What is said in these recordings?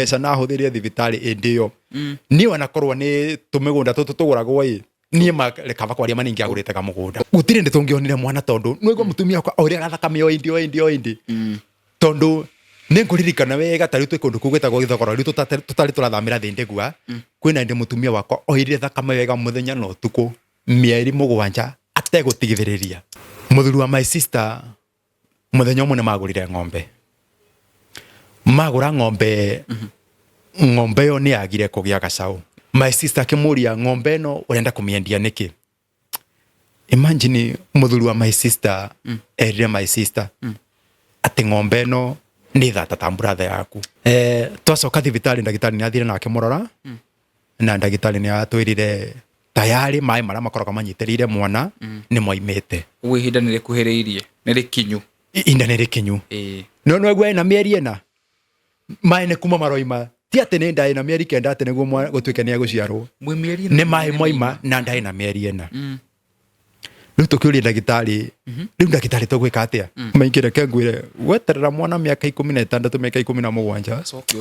mbeca na hũthĩre thibitarĩ ĩndĩyo niĩ wanakorwo nĩ tũmĩgũnda tũtũ tũgũragwo niĩ marekaba kwaria maningi agũrĩte kamũgũnda gũtirĩ ndĩ tũngĩonire mwana tondu nĩgwo mũtumia wakwa ũrĩa gathakame o indi tondu nĩ ngũririkana wega tarĩ twĩ kũndũ kũu gwĩtagwo Gĩthogoro rĩu tũtarĩ tũrathamĩra thĩ Ndegwa kwĩna ndĩ mũtumia wakwa oire thakame wega mũthenya na ũtukũ mĩeri 7 ategũtigithĩrĩria mũthuri wa my sister mũthenya ũmwe nĩ magũrire magũra ng'ombe yo nĩ yagire kũgĩa gacaũ my sister akĩmũria ng'ombe ĩno ũrenda kũmĩendia nĩkĩ imagine mũthuri wa my sister erire my sister atĩ ng'ombe ĩno nĩ thata ta brother yaku twacoka thibitarĩ ndagĩtarĩ nĩ athire na akĩmũrora na ndagĩtarĩ nĩ atwĩrire tayari maĩ marĩa makoragwo manyitĩrĩire mwana nĩ moimĩte ihinda nĩ rĩkuhĩrĩirie nĩ rĩkinyu ihinda nĩ rĩkinyu no gwe na mĩeri ĩna maĩ nĩ kuma maroima ti atĩ nĩ ndaĩ na mĩeri 9 atĩ nĩguo gũtuĩke nĩ egũciarwo nĩ maĩ moima na ndaĩ na mĩeri ĩna rĩu tũkĩũria ndagĩtarĩ rĩu ndagĩtarĩ tũgwĩka atĩa maingĩ reke ngwĩre weterera mwana mĩaka 16 mĩaka 17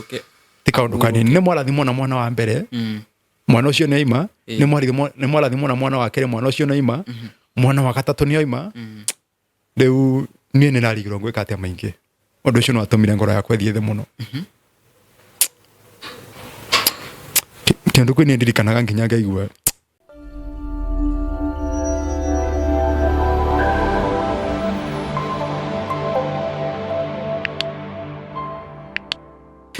ti kaũndũ kanini nĩ mwarathimwo na mwana wa mbere mwana ũcio nĩ oima nĩ mwarathimwo na mwana wa kerĩ mwana ũcio nĩ oima mwana wa gatatũ nĩ oima rĩu niĩ nĩ narigirwo ngwĩka atĩa maingĩ ũndũ ũcio no atũmire ngoro yakwa ĩthiĩ thĩ mũno kĩndũ kwĩ nĩ ndirikanaga nginya ngaigua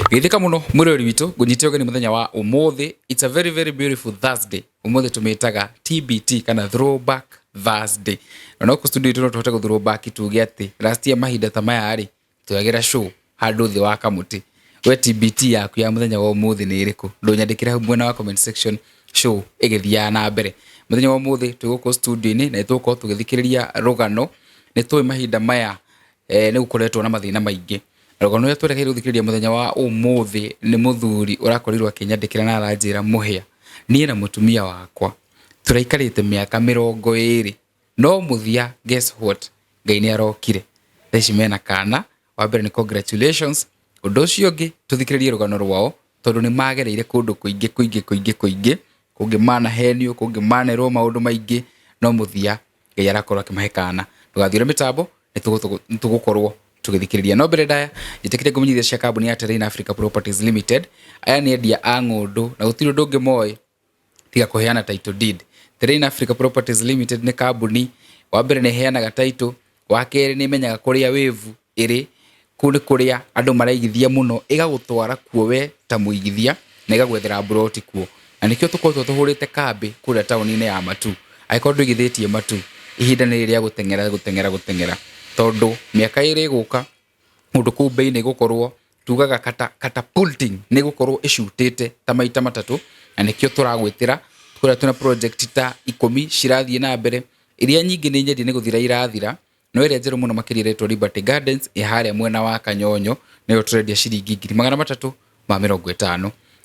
Githika muno mwirori witũ ngũnyite ũgeni mũthenya wa ũmũthĩ. It's a very very beautiful Thursday. Ũmũthĩ tumĩtaga TBT kana throwback Thursday. Na ku studio itũ no tũhote gũ throwback tuge atĩ last year mahinda ta maya rĩ twagĩra show handũ thĩ wa kamuti. We TBT yaku ya mũthenya wa ũmũthĩ nĩ ĩrĩkũ? Ndũnyandĩkĩra hau mwena wa comment section show ĩgĩthiaga na mbere. Mũthenya wa ũmũthĩ tũgũkũ studio-inĩ na tũgũkorwo tũgĩthikĩrĩria rũgano. Nĩ tũĩ mahinda maya nĩ gũkoretwo na mathĩna maingĩ. Rũgano rũrĩa twerekeire gũthikĩrĩria mũthenya wa ũmũthĩ nĩ mũthuri ũrakorirwo akĩnyandĩkĩra na aranjĩra mũhĩa niĩ na mũtumia wakwa tũraikarĩte mĩaka 20 no mũthia guess what Ngai nĩ arokire thaici mena kana wa mbere nĩ congratulations ũndũ ũcio ũngĩ tũthikĩrĩrie rũgano rwao tondũ nĩ magereire kũndũ kũingĩ kũngĩ manahenio kũngĩ manerwo maũndũ maingĩ no mũthia Ngai arakorwo akĩmahe kana ndũgathiũre mĩtambo nĩ tũgũkorwo tugithikiriria no mbere ndaya jitekire ngũmenyithia cia kambuni ya Terrain Africa Properties Limited aya nĩ endia a ng'ũndũ na gũtirĩ ũndũ ũngĩ moĩ tiga kũheana title deed. Terrain Africa Properties Limited nĩ kambuni wa mbere nĩ heanaga title wa kerĩ nĩ imenyaga kũrĩa wave ĩrĩ kũrĩa andũ maraigithia mũno ĩgagũtwara kuo we ta mũigithia na ĩgagwethera broti kuo na nĩkĩo tũkoragwo tũhũrĩte kambĩ kũrĩa taũni-inĩ ya Matu agĩkorwo ndũigithĩtie Matu ihinda nĩ rĩrĩa gũteng'era tondu miaka ĩrĩ gũka mũndũ kũu bei nĩ gũkorwo tugaga catapulting nĩ gũkorwo ĩcutĩte ta maita matatũ na nĩkĩo tũragwĩtĩra kũrĩa tuna project ta 10 cirathiĩ na mbere iria nyingĩ nĩ nyendi nĩ gũthira irathira no ĩrĩa njerũ mũno makĩria retwo Liberty Gardens harĩa mwena wa Kanyonyo nĩyo tũrendia ciringi 350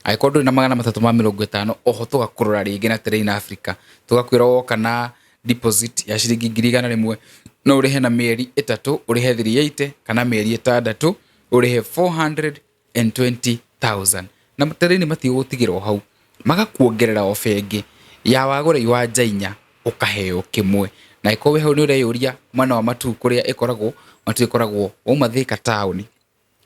agĩkorwo ndũrĩ na 350 oho tũgakũrora rĩngĩ na Terrain Africa tũgakwĩra woka na deposit ya ciringi 100 no ũrĩhe na mĩeri 3 ũrĩhe 380 kana mĩeri 6 ũrĩhe 420,000 na Terrain matigũtigĩrwo hau magakuongerera ofa ĩngĩ ya wagũra iwanja 4 ũkaheo kĩmwe na ĩkorwo hau nĩ ũreyũria mwana wa Matu kũrĩa ĩkoragwo uma Thika town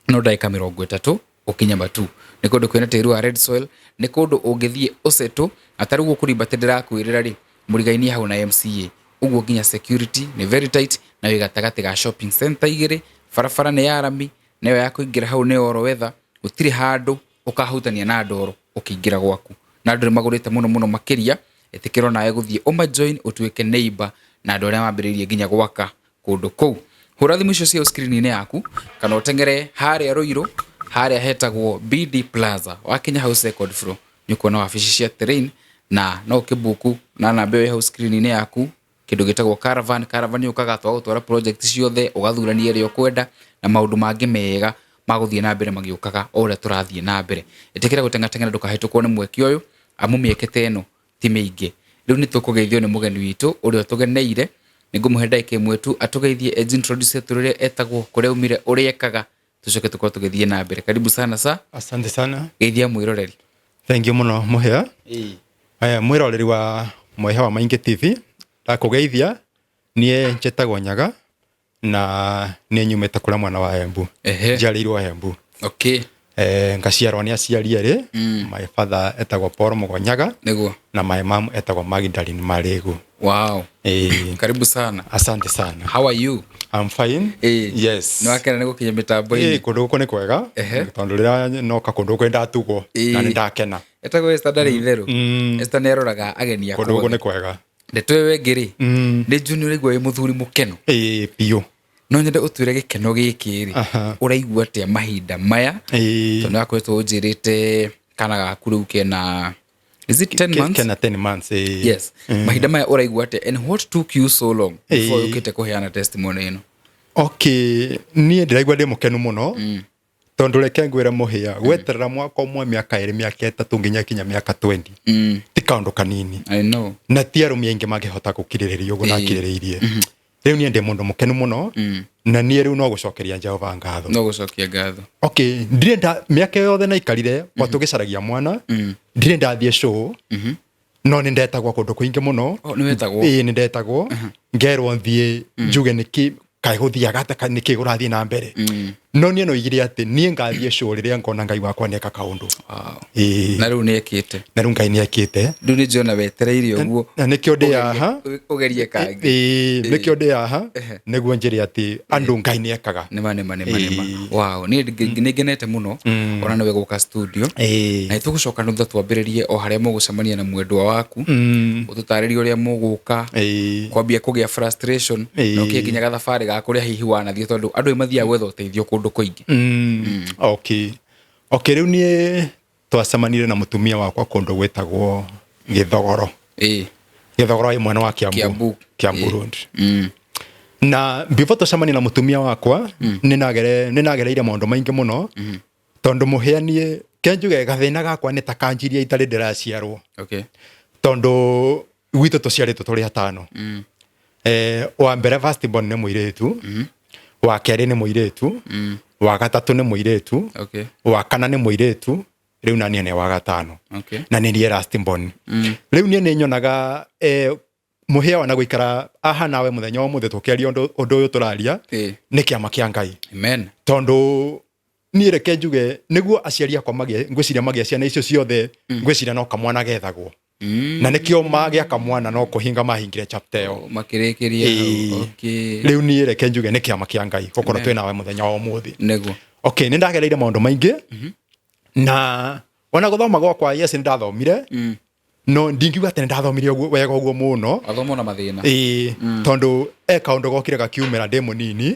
no ndagĩka 30 ũkinya Matu nĩ kũndũ kwĩna tĩri wa red soil nĩ kũndũ ũngĩthiĩ ũsetũ atarĩ gũkũrimba ndĩrakwĩrĩra rĩ mũrigaini hau na MCA uguo nginya security ni very tight na wĩ gatagati ga shopping center igĩrĩ barabara nĩ ya rami nayo ya kũingĩra hau nĩ oro weather gũtirĩ handũ ũkahutania na ndoro ũkĩingĩra gwaku na andũ magũrĩte mũno makĩria etikĩrwo nawe gũthiĩ join ũtuĩke neighbor na andũ arĩa mambĩrĩirie nginya gwaka kũndũ kũu hũra thimũ icio cia screen-inĩ yaku kana ũteng'ere harĩa Ruiru harĩa hetagwo BD Plaza wakinya hau second floor nĩ kuona wabici cia Terrain na no kibuku na namba ĩyo hau screen-inĩ yaku kĩndũ gĩtagwo caravan ũkaga gũtwara project ciothe ũgathurania ĩrĩa ũkwenda na maũndũ mangĩ mega magũthiĩ na mbere magĩũkaga o ũrĩa tũrathiĩ na mbere ĩtĩkĩra gũteng'ateng'era ndũkahĩtũkwo nĩ mweki ũyũ amu mĩeke teno ti mĩingĩ rĩu nĩ tũkũgeithio nĩ mũgeni witũ ũrĩa tũgeneire nĩ ngũmũhe ndagĩka ĩmwe tu atũgeithie introduce tũrĩa etagwo kũrĩa umire ũrĩa ekaga tucoke tukorwo tugithie na mbere. Karibu sana sa. Asante sana. Geithia mwiroreri. Thank you muno Muhia. Mwiroreri wa Mwihia wa Maingi TV. Ndakugeithia nie njĩtagwo Nyaga na nĩ nyumĩte kũrĩa mwana wa Embu. Njiarĩirwo Embu. Okay. Ngaciarwo nĩ aciari erĩ. My father etagwo Paul Mugonyaga. Nĩguo. Na my mom etagwo Magdalene Marĩgu. Wow. Karibu sana. Asante sana. How are you? I'm fine. Yes. No akena nĩguo kinya mĩtambo-inĩ. Kũndũ gũkũ nĩ kwega. Tondũ rĩrĩa noka kũndũ gũkũ ndatugwo na nĩ ndakena. Etagwo Esther ndarĩ itherũ. Esther nĩ aroraga ageni akwa. Kũndũ gũkũ nĩ kwega. Ndeto we ngĩrĩ. Nĩ junior igwa wĩ mũthuri mũkeno. Piũ. No nyende ũtwĩre gĩkeno gĩkĩ rĩ. Ũraigua atĩa mahinda maya? Tondũ akoretwo ũnjĩrĩte kana gaku rĩu kena is it 10 months? Kena 10 months. Yes. Mahinda maya ũraigua atĩa and what took you so long before ũkĩte kũheana testimony ĩno? Okay, niĩ ndĩraigua ndĩ mũkenu mũno. Tondũ reke ngwĩre Muhia gweterera mwaka ũmwe mĩaka ĩrĩ mĩaka ĩtatũ nginya kinya mĩaka 20. Ti kaũndũ kanini. I know. Na ti arũme aingĩ mangĩhota gũkirĩrĩria ũguo nakirĩrĩirie. Rĩu niĩ ndĩ mũndũ mũkenu mũno na niĩ rĩu no gũcokeria Jehova ngatho. No gũcokia ngatho. Okay, ndirĩ mĩaka yothe naikarire kwa tũgĩcaragia mwana. Ndirĩ ndathiĩ show. No nĩ ndetagwo kũndũ kũingĩ mũno. Nĩ wetagwo? Nĩ ndetagwo. Ngerwo thiĩ njuge nĩkĩ kaĩ gũthiaga ta nĩkĩ ũrathiĩ na mbere. No niĩ noigire atĩ niĩ ngathiĩ show rĩrĩa ngona Ngai wakwa nĩeka kaũndũ. Na rĩu nĩekĩte. Na rĩu Ngai nĩekĩte. Rĩu nĩ njona wetereire ũguo. Na nĩkĩo ndĩ haha. Ũgerie kangĩ. Nĩkĩo ndĩ haha nĩguo njĩre atĩ andũ Ngai nĩekaga. Nĩma. Wow, nĩ ngenete mũno ona nawe gũka studio. Na nĩtũgũcoka nutha twambĩrĩrie o harĩa mũgũcemania na mwendwa waku. Ũtũtarĩrie ũrĩa mũgũka. Kwambia kũgĩa frustration. Na ũkĩnginya gathabarĩ ga kũrĩa hihi wanathiĩ tondũ andũ mathiaga gwetha ũteithio kũndũ kũingĩ. Okay, rĩu niĩ twacemanire na mũtumia wakwa kũndũ gwĩtagwo Gĩthogoro. Gĩthogoro ĩ mwena wa Kiambu Road. Na before tũcemanie na mũtumia wakwa nĩ nagereire maũndũ maingĩ mũno tondũ Muhia niĩ kenjuge gathĩna gakwa nĩ ta kanjiria itarĩ ndĩraciarwo. Tondũ gwitũ tũciarĩtwo tũrĩ atano. Wa mbere first born nĩ mũirĩtu. Wa kerĩ nĩ mũirĩtu. Wa gatatũ nĩ mũirĩtu. Wa kana nĩ mũirĩtu. Rĩu na niĩ nĩ wa gatano. Na nĩ niĩ last born. Rĩu niĩ nĩ nyonaga Muhia wana gũikara aha nawe mũthenya wa mũthĩ tũkĩaria ũndũ ũyũ tũraria nĩ kĩama kĩa Ngai. Amen. Tondũ niĩ reke njuge nĩguo aciari akwa ngwĩciria magĩa ciana icio ciothe ngwĩciria no kamwana gethagwo. Na nĩkĩo magĩa kamwana no kũhinga mahingire chapter ĩyo. Makĩrĩkĩria. Rĩu niĩ reke njuge nĩ kĩama kĩa Ngai gũkorwo twĩ nawe mũthenya wa ũmũthĩ. Nĩguo. Okay, nĩ ndagereire maũndũ maingĩ na ona gũthoma gwakwa yes nĩ ndathomire. No ndingiuga atĩ nĩ ndathomire wega ũguo mũno. Athomo na mathĩna. Tondũ kaũndũ gokire gakiumĩra ndĩ mũnini.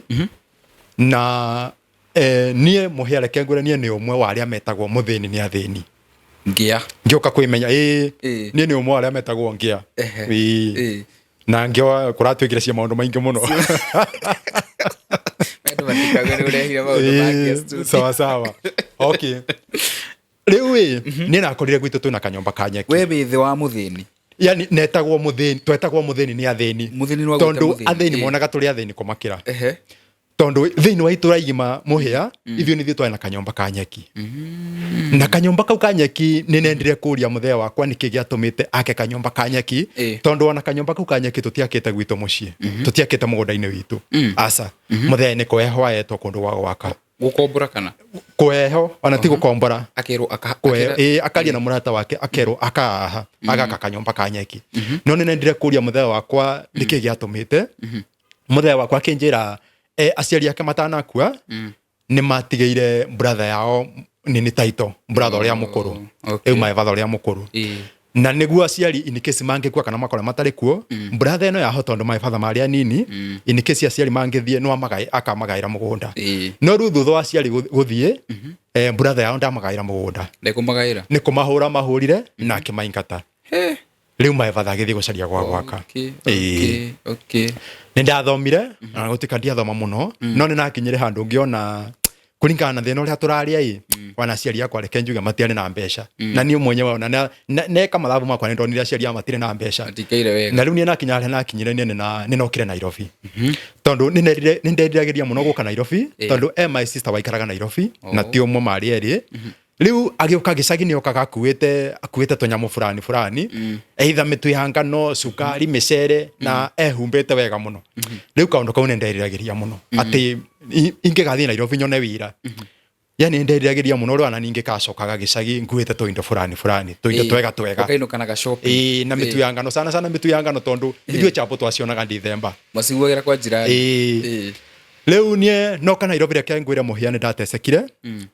Na niĩ Muhia reke ngwĩre niĩ nĩ ũmwe wa arĩa metagwo mũthĩni nĩ athĩni. Ngĩũka kwĩmenya niĩ nĩ ũmwe wa arĩa metagwo ngĩa. Na ngĩa kũratuĩkire cia maũndũ maingĩ mũno. Sawa. Okay. Rĩu niĩ nakorire gwitũ twĩna kanyũmba ka nyeki. We wĩ thĩ wa mũthĩni. Yani netagwo mũthĩni, twetagwo mũthĩni nĩ athĩni. Tondũ athĩni monaga tũrĩ athĩni kũmakĩra. Tondũ thĩinĩ wa itũra igima Muhia ithuĩ nĩ twĩ na kanyũmba ka nyeki. Na kanyũmba kau ka nyeki nĩ nendire kũria mũthea wakwa nĩkĩ gĩatũmĩte ake kanyũmba ka nyeki. Tondũ ona kanyũmba kau ka nyeki tũtiakĩte gwitũ mũciĩ. Tũtiakĩte mũgũnda-inĩ witũ. Aca mũthea nĩ kũheho ahetwo kũndũ gwa gwaka. Gũkombora kana? Kũheho ona ti gũkombora. Akerwo akaria na mũrata wake akerwo akaha agaka kanyũmba ka nyeki. No nĩ nendire kũria mũthea wakwa nĩkĩ gĩatũmĩte. Mũthea wakwa akĩnjĩra aciari ake matanakua nĩ matigĩire brother yao nini taito brother ũrĩa mũkũrũ. My father ũrĩa mũkũrũ. Na nĩguo aciari in case mangĩkua kana makore matarĩ kuo brother ĩno yaho tondũ my father marĩ anini in case aciari mangĩthiĩ no akamagaĩra mũgũnda. No rĩu thutha wa aciari gũthiĩ brother yao ndamagaĩra mũgũnda. Nĩ kũmahũra mahũrire na akĩmaingata. Rĩu my father agĩthiĩ gũcaria gwa gwaka. Nĩ ndathomire na gũtuĩka ndiathoma mũno no nĩ nakinyire handũ ngĩona kuringana na thina uria turaria wanaciari akwa reke njuge matiarĩ na mbeca na niĩ mwenyewe ona neka mathabu makwa nĩ ndonire aciari akwa matirĩ na mbeca na rĩu niĩ nakinya harĩa nakinyire niĩ nĩnokire Nairobi tondũ nĩ nderiragĩria mũno gũka Nairobi tondũ my sister waikaraga Nairobi na ti ũmwe marĩ erĩ rĩu agĩũka gĩcagi nĩ okaga akuĩte tũnyamũ fulani either mĩtu ya ngano cukari mĩcere na ehumbĩte wega mũno rĩu kaũndũ kau nĩ nderiragĩria mũno atĩ ingĩgathiĩ Nairobi nyone wĩra yani nderiragĩria mũno ũrĩa ningĩ kacokaga gĩcagi nguĩte tũindo fulani tũindo twega ũkainũkanaga shopping na mĩtu ya ngano sana mĩtu ya ngano tondũ ithuĩ chapo twacionaga December maciguagĩra kwa njirani rĩu niĩ noka Nairobi reke ngwĩre mũhia nĩ ndatecekire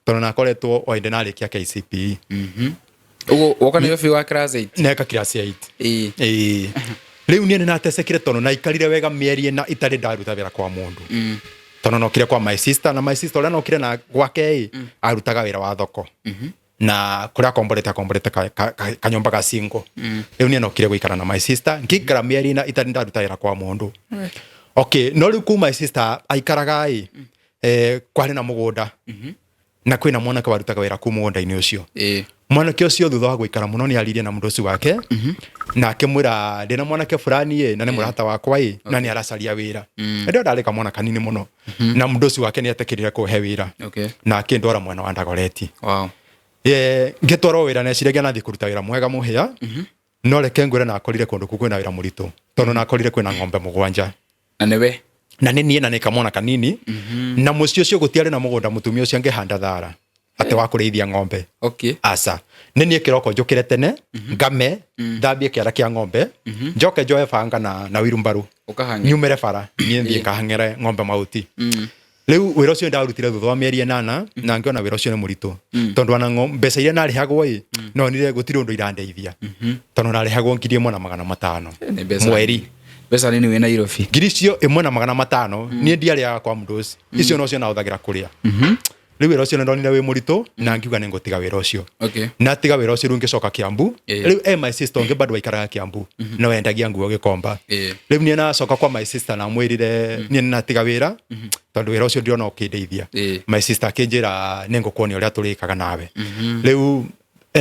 tondũ nakoretwo o inde narĩkia KCPE ũguo woka Nairobi wa class 8 neka class 8 rĩu niĩ nĩ natecekire tondũ naikarire wega mĩeri ĩna itarĩ ndaruta wĩra kwa mũndũ tondũ nokire kwa my sister ũrĩa nokire na gwake arutaga wĩra wa thoko na kũrĩa komborete kanyomba ga single rĩu niĩ nokire gũikara na my sister ngĩikara mĩeri ĩna itarĩ ndaruta wĩra kwa mũndũ okay no rĩu kuma my sister aikaraga kwarĩ na mũgũnda na kwĩna mwanake warutaga wĩra kuu mũgũnda-inĩ ũcio mwanake ũcio thutha wa gũikara mũno nĩ aririe na mũndũ ũcio wake na akĩmwĩra ndĩna mwanake fulani na nĩ mũrata wakwa na nĩ aracaria wĩra ndio ndarĩ kamwana kanini mũno na mũndũ ũcio wake nĩ etĩkĩrire kũhe wĩra na akĩndwara mwena wa Ndagoreti ngĩtwarwo wĩra neciragia nathiĩ kũruta wĩra mwega mũhĩa no reke ngwĩre na akorire kũndũ kũu kwĩna wĩra mũritũ tondũ na akorire kwĩna ng'ombe mũgwanja na nĩwe na nĩ niĩ na nĩ kamwana kanini na mũciĩ ũcio gũtiarĩ na mũgũnda mũtumia ũcio angĩhanda thara atĩ wa kũrĩithia ng'ombe aca nĩ niĩ kĩroko njũkĩre tene ngame thambie kĩara kĩa ng'ombe njoke njoe banga na wheelbarrow nyumĩre bara niĩ thiĩ ngahang'ere ng'ombe mahuti rĩu wĩra ũcio ndarutire thutha wa mĩeri 8 na ngĩona wĩra ũcio nĩ mũritũ tondũ ana mbeca iria narĩhagwo nonire gũtirĩ ũndũ irandeithia tondũ narĩhagwo 1,500 mweri mbeca nini wĩ Nairobi ngiri icio 1,500 niĩ ndiarĩaga kwa mũndũ ũcio icio no cio nahũthagĩra kũrĩa rĩu wĩra ũcio nĩ ndonire wĩ mũritũ na ngiuga nĩ ngũtiga wĩra ũcio na tiga wĩra ũcio rĩu ngĩcoka Kiambu rĩu my sister ũngĩ bado waikaraga Kiambu na wendagia nguo Gĩkomba rĩu niĩ nacoka kwa my sister na mwĩrire niĩ nĩ natiga wĩra tondũ wĩra ũcio ndirona ũkĩndeithia my sister akĩnjĩra nĩ ngũkuonia ũrĩa tũrĩkaga nawe rĩu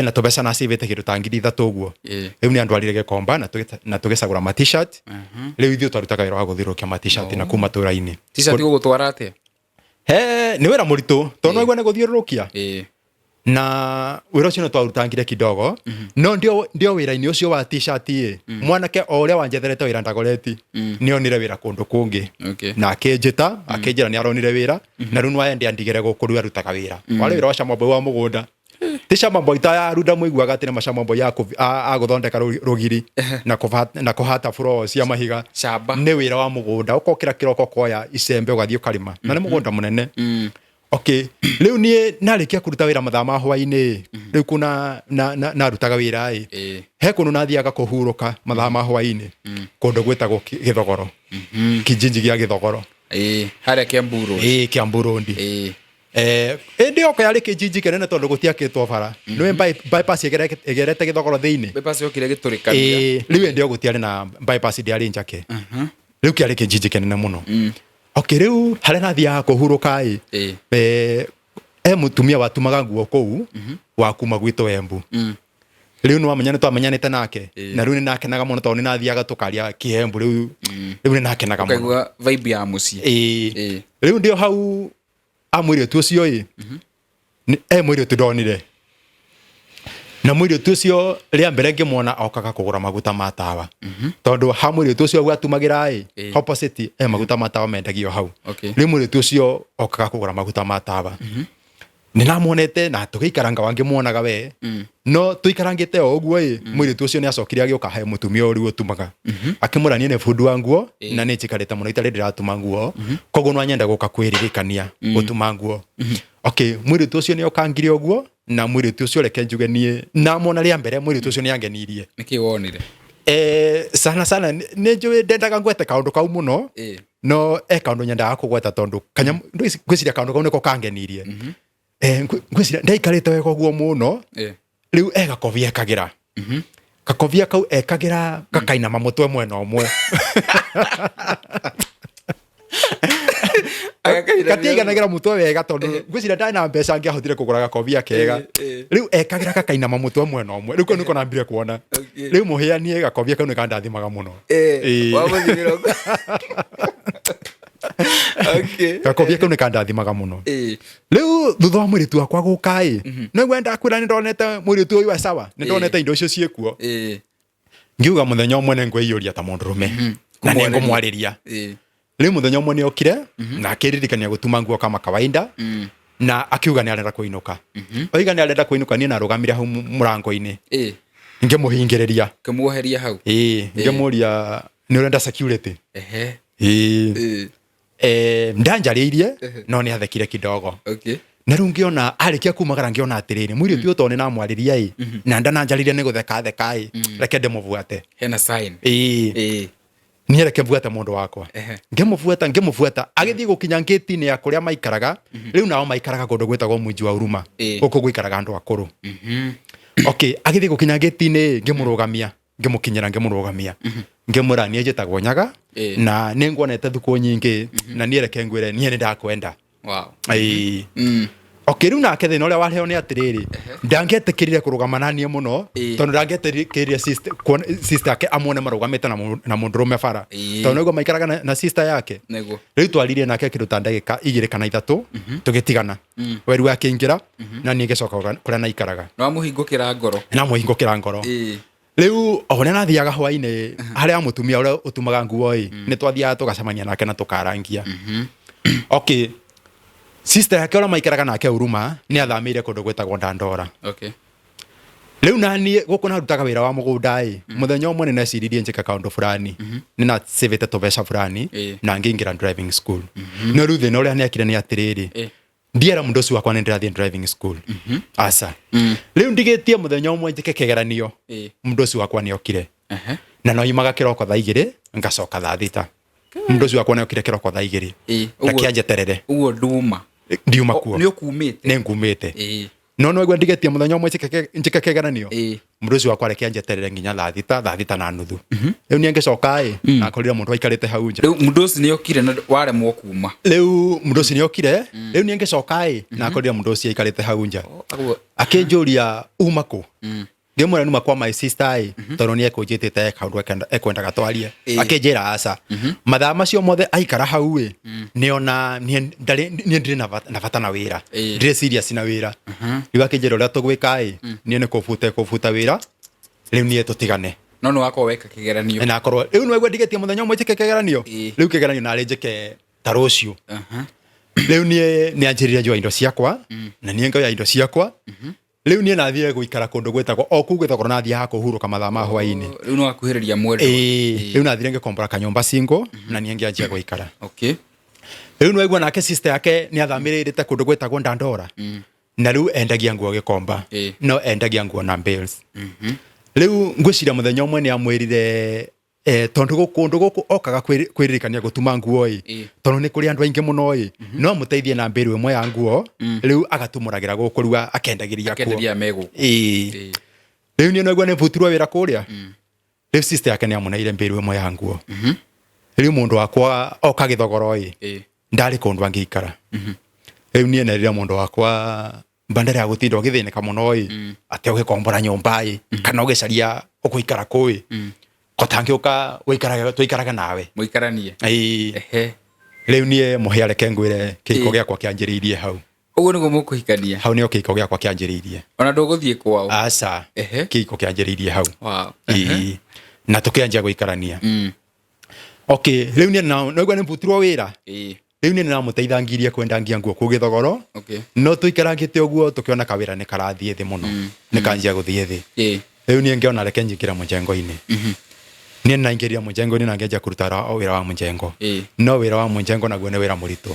na tũbeca na civĩte kĩndũ ta 3,000 ũguo rĩu nĩ andwarire Gĩkomba na tũgĩcagũra ma t-shirt rĩu ithuĩ twarutaga wĩra wa gũthirũkia ma t-shirt na kuma tũra-inĩ t-shirt gũgũtwara atĩa nĩ wĩra mũritũ tondũ no igua nĩ gũthiũrũrũkia na wĩra ũcio nĩ twarutangire kidogo no ndio wĩra-inĩ ũcio wa t-shirt mwanake o ũrĩa wanjetherete wĩra Ndagoreti nĩ onire wĩra kũndũ kũngĩ na akĩnjĩta akĩnjĩra nĩ aronire wĩra na rĩu nĩwende andigĩre gũkũ rĩu arutaga wĩra warĩ wĩra wa Chamamboi wa mũgũnda ti Chamamboi ta ya runda mũiguaga atĩ nĩ Machamamboi a gũthondeka rũgiri na kũhata floor cia mahiga nĩ wĩra wa mũgũnda ũkokĩra kĩroko koya icembe ũgathiĩ ũkarĩma na nĩ mũgũnda mũnene rĩu niĩ narĩkia kũruta wĩra mathaa ma hwainĩ rĩu kuna narutaga wĩra he kũndũ nathiaga kũhurũka mathaa ma hwainĩ kũndũ gwĩtagwo Gĩthogoro kijiji gĩa Gĩthogoro harĩa Kiambu Road Kiambu Road ĩndĩ oka yarĩ kijiji kĩnene tondũ gũtiakĩtwo bara nĩwe bypass ĩgerete Gĩthogoro thĩinĩ bypass yokire gĩtũrĩkania rĩu ĩndĩ gũtiarĩ na bypass ndĩarĩ njake rĩu kĩarĩ kijiji kĩnene mũno rĩu harĩa nathiaga kũhurũka mũtumia watumaga nguo kũu wa kuma gwitũ Embu rĩu nĩwamenya nĩ twamenyanĩte nake na rĩu nĩ nakenaga mũno tondũ nĩ nathiaga tũkaria Kĩembu rĩu nĩ nakenaga mũno ũkaigua vibe ya mũciĩ rĩu ndio hau amwĩrĩtu ũcio mũirĩtu ndonire na mũirĩtu ũcio rĩa mbere ngĩmwona okaga kũgũra maguta ma tawa tondũ ha mũirĩtu ũcio gwatumagĩra opposite maguta ma tawa mendagio hau rĩu mũirĩtu ũcio okaga kũgũra maguta ma tawa nĩ namuonete na tũgĩikaranga wangĩmuonaga we no tũikarangĩte o ũguo mũirĩtu ũcio nĩ acokire agĩũka he mũtumia ũrĩa ũtumaga akĩmũra niĩ nĩ bundi wa nguo na nĩ njikarĩte mũno itarĩ ndĩratuma nguo koguo no anyenda gũka kwĩririkania gũtuma nguo mũirĩtu ũcio nĩ okangire ũguo na mũirĩtu ũcio reke njuge niĩ namwona rĩa mbere mũirĩtu ũcio nĩ angenirie nĩkĩ wonire sana nĩ njũĩ ndendaga ngwete kaũndũ kau mũno no kaũndũ nyendaga kũgweta tondũ ngwĩciria kaũndũ kau nĩko kangenirie ngwĩciria ndaikarĩte wega ũguo mũno rĩu gakobia ekagĩra gakobia kau ekagĩra gakainama mũtwe mwena ũmwe katiaiganagĩra mũtwe wega tondũ ngwĩciria ndarĩ na mbeca ngĩahotire kũgũra gakobia kega rĩu ekagĩra gakainama mũtwe mwena ũmwe rĩu kau nĩko nambire kuona rĩu mũhĩanie gakobia kau nĩkandathimaga mũno gakobia kau nĩkandathimaga mũno rĩu thutha wa mũirĩtu wakwa gũka noguo ndakwĩra nĩndonete mũirĩtu ũyũ wa sawa nĩndonete indo icio ciĩkuo ngiuga mũthenya ũmwe nĩngwĩiyũria ta mũndũrũme na nĩngũmwarĩria rĩu mũthenya ũmwe nĩokire na akĩririkania gũtuma nguo kama kawaida na akiuga nĩarenda kũinũka oiga nĩarenda kũinũka niĩ narũgamire hau mũrango-inĩ ngĩmũhingĩrĩria kĩmuoheria hau ngĩmũria nĩũrenda security ndanjarĩirie no nĩathekire kidogo na rĩu ngĩona arĩkia kumagara ngĩona atĩrĩrĩ mũirĩtu ũyũ tondũ nĩnamwarĩria na ndananjarĩria nĩ gũtheka reke ndĩmũbuate hena sign niĩ reke mbuate mũndũ wakwa ngĩmũbuata agĩthiĩ gũkinya ngĩti-inĩ ya kũrĩa maikaraga rĩu nao maikaraga kũndũ gwĩtagwo Mwinji wa Huruma gũkũ gwĩkaraga andũ akũrũ agĩthiĩ gũkinya ngĩti-inĩ ngĩmũrũgamia ngĩmũkinyĩra ngĩmũrũgamia ngĩmwĩra niĩ njĩtagwo Nyaga na nĩnguonete thukũ nyingĩ na niĩ reke ngwĩre niĩ nĩndakwenda rĩu nake thĩna ũrĩa wareheo nĩ atĩrĩrĩ ndangĩetĩkĩrire kũrũgama naniĩ mũno tondũ ndangĩetĩkĩrire sister yake amwone marũgamĩte na mũndũrũme bara tondũ nĩguo maikaraga na sister yake rĩu twaririe nake kĩndũ ta ndagĩka 2 kana 3 tũgĩtigana weru akĩingĩra na niĩ ngĩcoka kũrĩa naikaraga namũhingũkĩra ngoro rĩu o ũrĩa nathiaga hwainĩ harĩa mũtumia ũrĩa ũtumaga nguo nĩ twathiaga tũgacemania nake na tũkarangia sister yake ũrĩa maikaraga nake Huruma nĩ athamĩire kũndũ gwĩtagwo Dandora rĩu naniĩ gũkũ narutaga wĩra wa mũgũnda mũthenya ũmwe nĩneciririe njĩke kaũndũ fulani nĩnasĩvĩte tũbeca fulani na ngĩingĩra driving school no rĩu thĩna ũrĩa nĩekire nĩ atĩrĩrĩ ndiera mũndũ ũcio wakwa nĩndĩrathiĩ driving school aca rĩu ndigĩtie mũthenya ũmwe njĩke kĩgeranio mũndũ ũcio wakwa nĩokire na noimaga kĩroko thaa 2 ngacoka thaa 6 mũndũ ũcio wakwa nĩokire kĩroko thaa 2 rekĩanjeterere ndiuma kuo nĩngumĩte no nĩguo ndigetie mũthenya ũmwe njĩke kĩgeranio mũndũ ũcio wakwa rekĩanjeterere nginya thaa 6 na nuthu rĩu niĩ ngĩcoka na akorire mũndũ aikarĩte hau nja rĩu mũndũ ũcio nĩokire na waremwo kuma rĩu mũndũ ũcio nĩokire rĩu niĩ ngĩcoka na akorire mũndũ ũcio aikarĩte hau nja akĩnjũria uma kũ ngĩmwĩra numa kwa my sister tondũ nĩekũnjĩtĩte kaũndũ ekwendaga twarie akĩnjĩra aca mathaa macio mothe aikara hau nĩona niĩ ndirĩ na bata na wĩra ndirĩ serious na wĩra rĩu akĩnjĩra ũrĩa tũgwĩka niĩ nĩ kũbuta wĩra rĩu niĩ tũtigane no nĩ wakorwo weka kĩgeranio na akorwo rĩu nĩguo ndigetie mũthenya ũmwe njĩke kĩgeranio rĩu kĩgeranio narĩ njĩke ta rũciũ rĩu niĩ nĩanjĩrĩire njoya indo ciakwa na niĩ ngoya indo ciakwa rĩu niĩ nathire gũikara kũndũ gwĩtagwo o kuu gwĩtagwo nathiaga kũhurũka mathaa ma hwainĩ rĩu nĩ wakuhĩrĩria mwendwa rĩu nathire ngĩkombora kanyũmba single na niĩ ngĩanjia gũikara rĩu nĩwaigua nake sister yake nĩathamĩrĩrĩte kũndũ gwĩtagwo Dandora na rĩu endagia nguo gĩkomba no endagia nguo na bills rĩu ngwĩciria mũthenya ũmwe nĩamwĩrire tondũ kũndũ gũkũ okaga kwĩririkania gũtuma nguo tondũ nĩ kũrĩ andũ aingĩ mũno no mũteithie na mbĩrũ ĩmwe ya nguo rĩu agatumũragĩra gũkũ rĩu akendagĩria rĩu niĩ naguo nĩbutirwo wĩra kũrĩa rĩu sister yake nĩamũneire mbĩrũ ĩmwe ya nguo rĩu mũndũ wakwa oka gĩthogoro ndarĩ kũndũ angĩikara rĩu niĩ nerire mũndũ wakwa bandari ya gũtinda ũgĩthĩnĩka mũno atĩ ũgĩkombora nyũmba kana ũgĩcaria ũgũikara kũĩ kotangĩũka tũikaraga nawe mũikaranie rĩu niĩ mũhĩa reke ngwĩre kĩhiko gĩakwa kĩanjĩrĩirie hau ũguo nĩguo mũkũhikania hau nĩo kĩhiko gĩakwa kĩanjĩrĩirie ona ndũgũthiĩ kwao aca kĩhiko kĩanjĩrĩirie hau na tũkĩanjia gũikarania rĩu niĩ naiguo nĩmbutirwo wĩra rĩu niĩ nĩnamũteithangirie kwendangia nguo kũu gĩthogoro no tũikarangĩte ũguo tũkĩona kawĩra nĩ karathiĩ thĩ mũno nĩkanjia gũthiĩ thĩ rĩu niĩ ngĩona reke njingĩra mũjengo-inĩ niĩ naingĩria mũjengo-inĩ na ngĩanjia kũruta wĩra wa mũjengo no wĩra wa mũjengo naguo nĩ wĩra mũritũ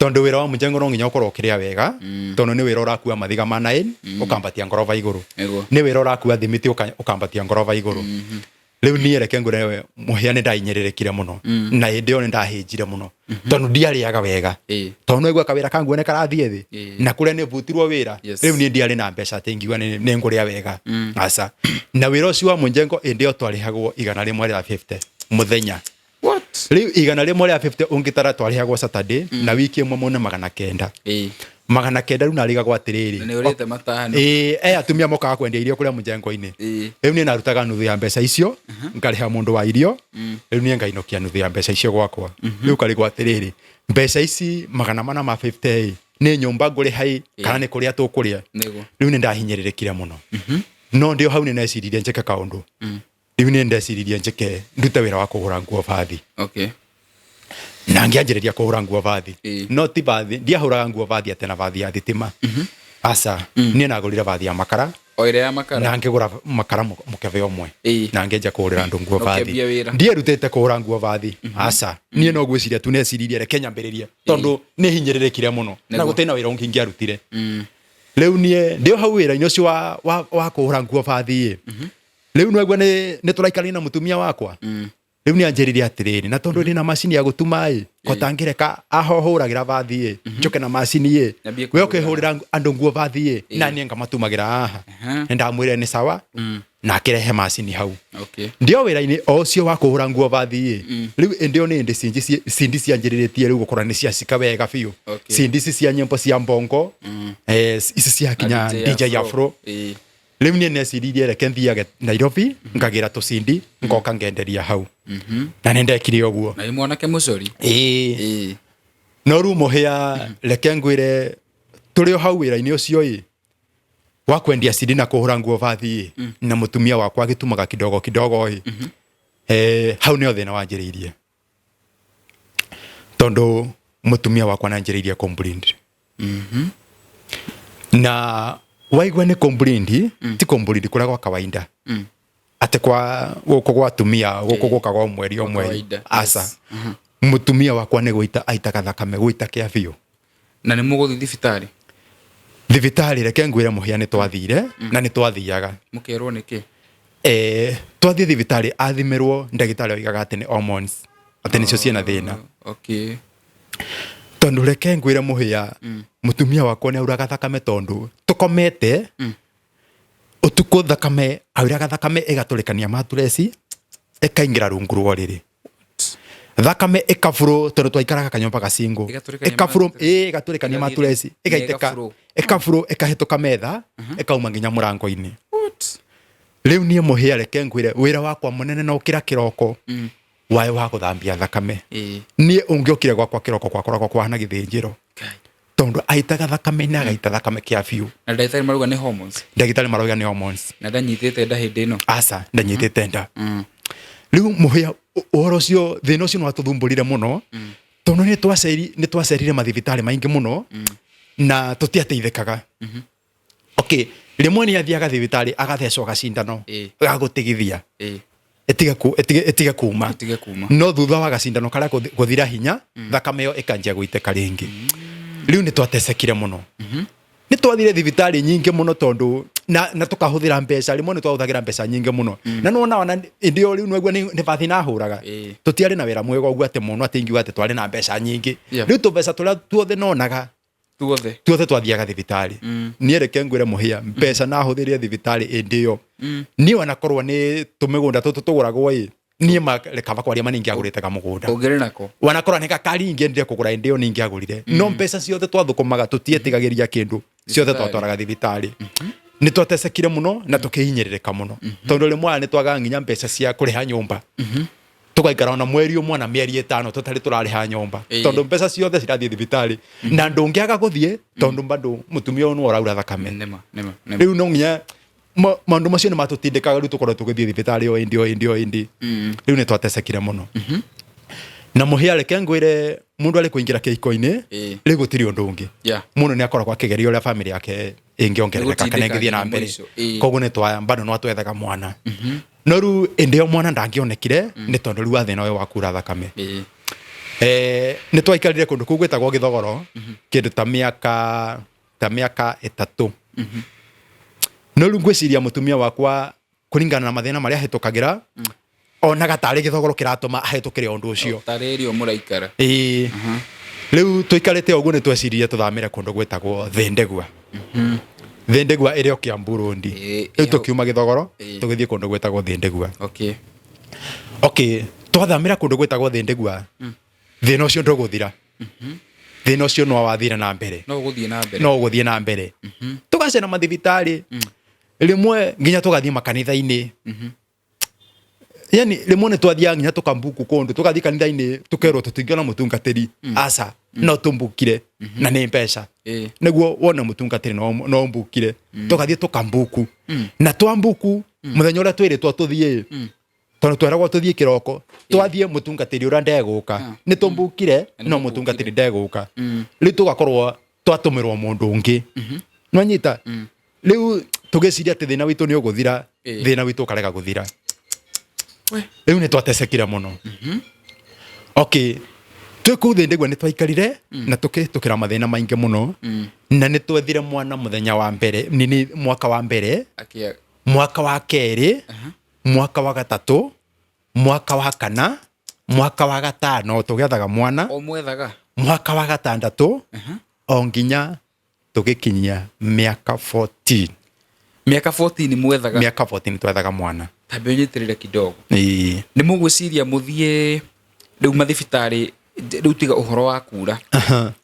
tondũ wĩra wa mũjengo no nginya ũkorwo ũkĩrĩa wega tondũ nĩ wĩra ũrakua mathiga ma 9 ũkambatia ngoroba igũrũ nĩ wĩra ũrakua thimiti ũkambatia ngoroba igũrũ rĩu niĩ reke ngwĩre mũhĩa nĩ ndahinyĩrĩrĩkire mũno na hĩndĩ ĩyo nĩ ndahĩnjire mũno tondũ ndiarĩaga wega tondũ no igua kawĩra kangu nĩ karathiĩ thĩ na kũrĩa nĩ butirwo wĩra rĩu niĩ ndiarĩ na mbeca atĩ ingiuga nĩ ngũrĩa wega aca na wĩra ũcio wa mũjengo hĩndĩ ĩyo twarĩhagwo 150 mũthenya What? Riu igana rimwe ria 50 ungitara twarihagwo Saturday na wiki imwe mone 900. 900 riu narigagwo atiriri. Ni urite matano. Atumia mokaga kwendia irio kuria mujengo-ini. Riu ni narutaga nuthu ya mbeca icio ngariha mundu wa irio. Riu ni ngainokia nuthu ya mbeca icio gwakwa. Riu karigwo atiriri mbeca ici 450 ni nyumba nguri hai kana ni kuria tukuria. Riu ni ndahinyirirekire muno. No ndio hau ni neciririe njeke kaundu. Riu ni ndeciririe njeke ndute wira wa kugura nguo bathi. Okay. Na ngianjiriria kugura nguo bathi. No ti bathi, ndiahuraga nguo bathi atena bathi ya thitima. Asa, ni nagurira bathi ya makara. Oire ya makara. Na ngigura makara mukebe omwe. Na ngenja kugurira andu nguo bathi. Ndierutete kugura nguo bathi. Asa, ni no gwiciria tu neciririe reke nyambiririe. Tondu ni hinyirirekire muno. Na gutena wira ungingiarutire. Riu nie ndio hau wira-ini ucio wa kugura nguo bathi. Riu no egwa ni turaikania na mutumia wakwa. Riu ni anjiririe atiriri na tondu ni na macini ya gutuma kotangireka ahohuragira bathi njoke na macini we ukihurira andu nguo bathi na ni ngamatumagira aha ndamwire ni sawa na akirehe macini hau. Ndio wira-ini ucio wa kuhura nguo bathi riu ndio ni ndi cindi cianjiririe riu gukora ni cia cika wega biu cindi cia nyimbo cia mbongo ici cia kinya DJ Afro. Riu ni neciririe reke nthiage Nairobi ngagira tucindi ngoka ngenderia hau. Na nindekire uguo. Na mwanake mucori. No ru muhia reke ngwire turi hau wira-ini ucio wa kwendia cindi na kuhura nguo bathi na mutumia wakwa gitumaga kidogo kidogo hau ni thina wanjiriirie. Tondu mutumia wakwa nanjiriirie complaint. Na waigwa ni complaint ti complaint kura kwa kawaida. Ate kwa guko gwa tumia guko gukagwa mweri omwe. Asa mutumia wakwa ni guita aitaga thakame guita kia biu. Na ni muguthi thibitari. Thibitari reke ngwire muhia ni twathire na ni twathiaga. Mukerwo niki? Twathie thibitari athimirwo ndagitari oigaga ati ni hormones. Ati nicio ciena thina. Okay. Tondu reke ngwire muhia mutumia wakwa ni auraga thakame tondu tukomete utuko thakame auraga thakame igaturikania maturesi ikaingira rungu rwa riri thakame ikafuro tondu twaikaraga kanyomba gacingo ikafuro igaturikania maturesi igaiteka ikafuro ikahituka metha ikauma nginya murango-ini. Riu nie muhia reke ngwire wira wakwa munene no kira kiroko wae wa guthambia thakame nie ungiokire gwakwa kiroko kwakoragwo kwana githinjiro tondu aitaga thakame na gaita thakame kia biu. Na ndagitari maruga ni hormones. Ndagitari maruga ni hormones. Na ndanyitite nda hindi ino. Asa ndanyitite nda. Riu muhia uhoro cio thina ucio no atuthumburire muno tondu ni twacerire mathibitari maingi muno na tutiateithikaga. Okay, rimwe ni athiaga thibitari agathecwo gacindano gagutigithia etiga kuma no thutha wa gacindano karia guthira hinya thakame yo ikanjia guiteka ringi. Riu ni twatecekire muno. Ni twathire thibitari nyingi muno tondu na tukahuthira mbeca rimwe ni twahuthagira mbeca nyingi muno na no ona ndio riu nwegwa ni bathi na huraga tutiari na wira mwega ugu ate muno ate ingi ate twari na mbeca nyingi. Riu tu mbeca turia tuothe nonaga tuothe twathiaga thibitari. Ni reke ngwire muhia mbeca na huthirie thibitari ndio ni wana korwa ni tumigunda tuguragwo nie marekava kwaria maningi agurite ka mugunda ongere nako wanakora nika kari ingendire kugura ndio ningi agurire no mbeca ciothe twathukumaga tutietigagiria kindu ciothe twatwaraga thibitari. Ni twatecekire muno na tukihinyiririka muno tondu rimwe ni twaga nginya mbeca cia kuriha nyumba tugaikara na mweri umwe na mieri 5 tutari turariha nyumba tondu mbeca ciothe cirathie thibitari na ndungiaga guthie tondu bado mutumia onu oraura thakame. Riu no nginya mandu macio ni matutindikaga riu tukorwo tugithie thibitari o indi riu ni twatecekire muno. Na muhia reke ngwire mundu ari kuingira kihiko-ini riu gutiri undu ungi muno ni akoragwo akigeria uria family yake ingiongerereka kana ingithie na mbere koguo ni twa bado no twethaga mwana no riu ndio mwana ndangionekire ni tondu riu athina uyu wakura thakame. Ni twaikarire kundu kuu gwitagwo Githogoro kindu ta miaka 3 no riu ngwiciria mutumia wakwa kuringana na mathina maria hitukagira ona gatari Githogoro kiratuma ahitukire undu ucio tarerio muraikara riu tuikarite uguo ni twecirie tuthamire kundu gwitagwo Thendegua Thendegua iri o Kiambu Road riu tukiuma Githogoro tugithie kundu gwitagwo Thendegua. Okay twathamira kundu gwitagwo Thindegua thina ucio nduguthira thina ucio no wathira na mbere no guthie na mbere tugacena mathibitari rimwe nginya tugathie makanitha-ini yani rimwe ni twathia nginya tukambuku kundu tugathie kanitha-ini tukerwo tutingiona mutungatiri aca no tumbukire na ni mbeca niguo wona mutungatiri no mbukire tugathie tukambuku na twambuku muthenya uria twiritwo tuthie tondu tweragwo tuthie kiroko twathie mutungatiri uria ndeguka ni tumbukire no mutungatiri ndeguka riu tugakorwo twatumirwo mundu ungi no nyita riu tugiciria ati thina witu ni uguthira thina witu ukarega guthira riu ni twatecekire muno okay twiku Thindegua ni twaikarire na tukira mathina maingi muno na ni twethire mwana muthenya wa mbere nini mwaka wa mbere mwaka wa keri mwaka wa gatatu mwaka wa kana mwaka wa gatano tugethaga mwana o mwethaga mwaka wa gatandatu o nginya tugikinyia miaka 14 miaka 14 twethaga mwana tambe nyitirire kidogo ni mugwiciria muthie riu mathibitari riu tiga uhoro wa kura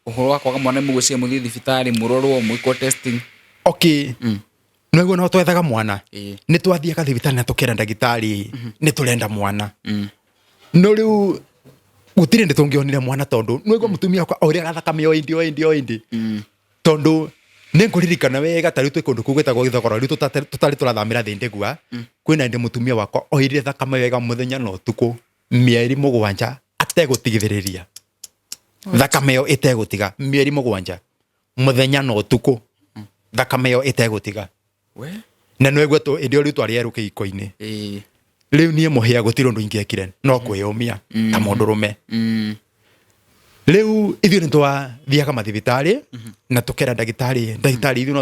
uhoro wa kwaga mwana mugwiciria muthie thibitari murorwo mwiko testing okay Nwego no twethaga mwana ni twathie kathibitari na tukera ndagitari ni turenda mwana no riu gutire ndi tungionire mwana tondu nwego mutumia kwa oria gathakame o indi tondu ni nguririkana wega tari twi kundu kugwetagwo Githogoro riu tutari turathamira Thindegua kwina ndi mutumia wakwa oire thakame wega muthenya no tuku mieri 7 ategutigithiriria thakame yo itegutiga mieri 7 muthenya no tuku thakame yo itegutiga na nwego to indio riu twari eru kiiko-ini riu nie muhia gutiro ndu ingiekire no kwiyumia ta mundu rume riu ithio ni twathiaga mathibitari na tukera ndagitari ithio